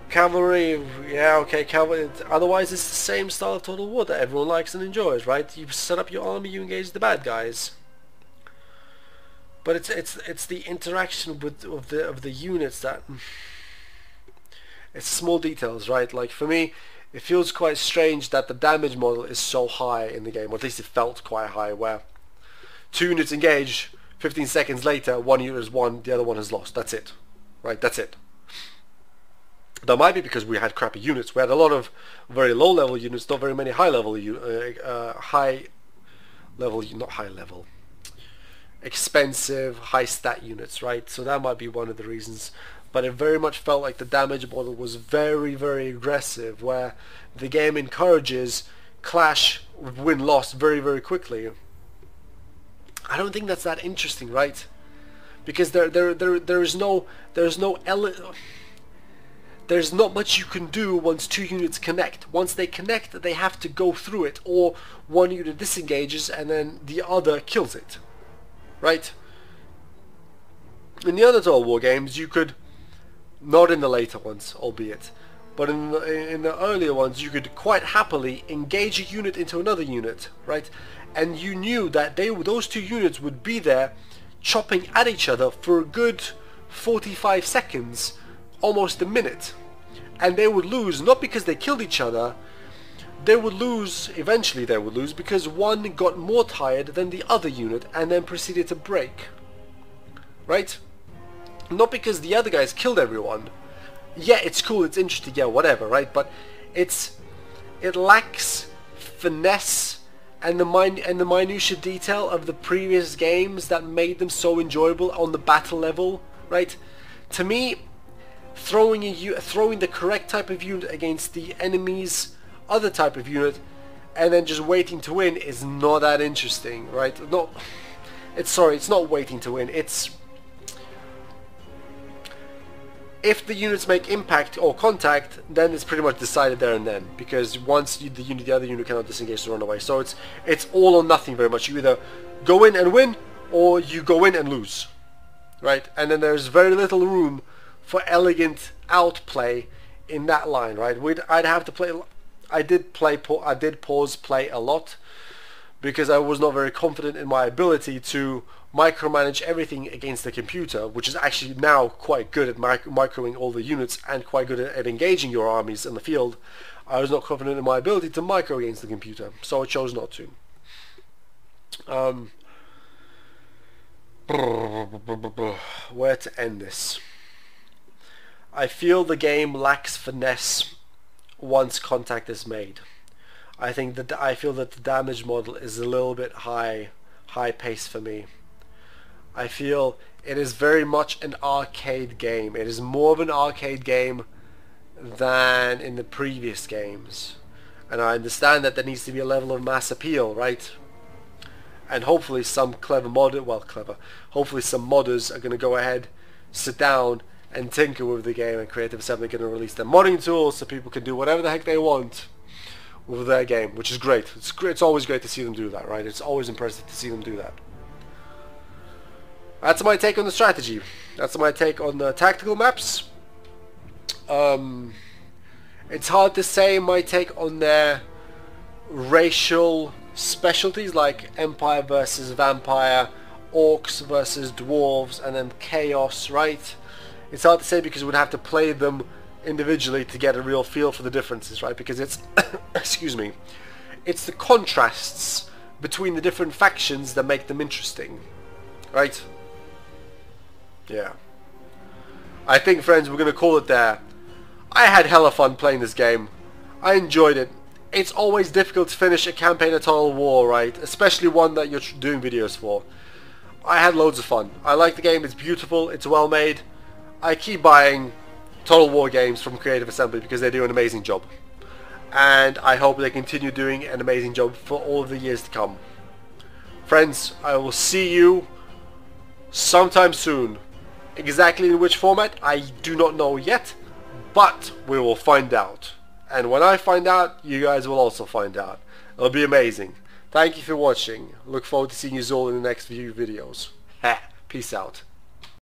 Cavalry, yeah, okay, cavalry. Otherwise, it's the same style of Total War that everyone likes and enjoys, right? You set up your army, you engage the bad guys. But it's the interaction of the units that it's small details, right? Like for me, it feels quite strange that the damage model is so high in the game, or at least it felt quite high, where 2 units engage, 15 seconds later, 1 unit has won, the other one has lost. That's it, right? That's it. That might be because we had crappy units. We had a lot of very low level units, not very many high level, expensive, high stat units, right? So that might be one of the reasons. But it very much felt like the damage model was very, very aggressive, where the game encourages clash, win-loss very, very quickly. I don't think that's that interesting, right? Because there's not much you can do once 2 units connect. Once they connect, they have to go through it, or 1 unit disengages and then the other kills it, right? In the other Total War games, you could, not in the later ones, albeit, but in the earlier ones, you could quite happily engage a unit into another unit, right? And you knew that those 2 units would be there chopping at each other for a good 45 seconds, almost a minute, and they would lose not because they killed each other. Eventually they would lose because one got more tired than the other unit and then proceeded to break, right? Not because the other guys killed everyone. Yeah, it's cool, it's interesting, yeah, whatever, right? But it lacks finesse and the minutiae detail of the previous games that made them so enjoyable on the battle level, right? To me, throwing the correct type of unit against the enemy's other type of unit and then just waiting to win is not that interesting, right? It's not waiting to win. It's if the units make impact or contact, then it's pretty much decided there and then, because once the other unit cannot disengage to run away. So it's all or nothing very much. You either go in and win, or you go in and lose, right? And then there's very little room for elegant outplay in that line, right? I'd have to play. I did pause play a lot because I was not very confident in my ability to micromanage everything against the computer, which is actually now quite good at microing all the units and quite good at engaging your armies in the field. I was not confident in my ability to micro against the computer, so I chose not to. Where to end this? I feel the game lacks finesse once contact is made. I feel that the damage model is a little bit high pace for me. I feel it is very much an arcade game. It is more of an arcade game than in the previous games. And I understand that there needs to be a level of mass appeal, right? And hopefully some hopefully some modders are going to go ahead, sit down and tinker with the game, and Creative Assembly are going to release their modding tools so people can do whatever the heck they want with their game, which is great. It's always great to see them do that, right? It's always impressive to see them do that. That's my take on the strategy. That's my take on the tactical maps. It's hard to say my take on their racial specialties, like Empire versus Vampire, Orcs versus Dwarves, and then Chaos, right? It's hard to say because we'd have to play them individually to get a real feel for the differences, right? Because it's, excuse me, it's the contrasts between the different factions that make them interesting, right? Yeah. I think, friends, we're going to call it there. I had hella fun playing this game. I enjoyed it. It's always difficult to finish a campaign of Total War, right? Especially one that you're doing videos for. I had loads of fun. I like the game. It's beautiful. It's well made. I keep buying Total War games from Creative Assembly because they do an amazing job. And I hope they continue doing an amazing job for all of the years to come. Friends, I will see you sometime soon. Exactly in which format, I do not know yet, but we will find out. And when I find out, you guys will also find out. It'll be amazing. Thank you for watching. Look forward to seeing you all in the next few videos. Peace out.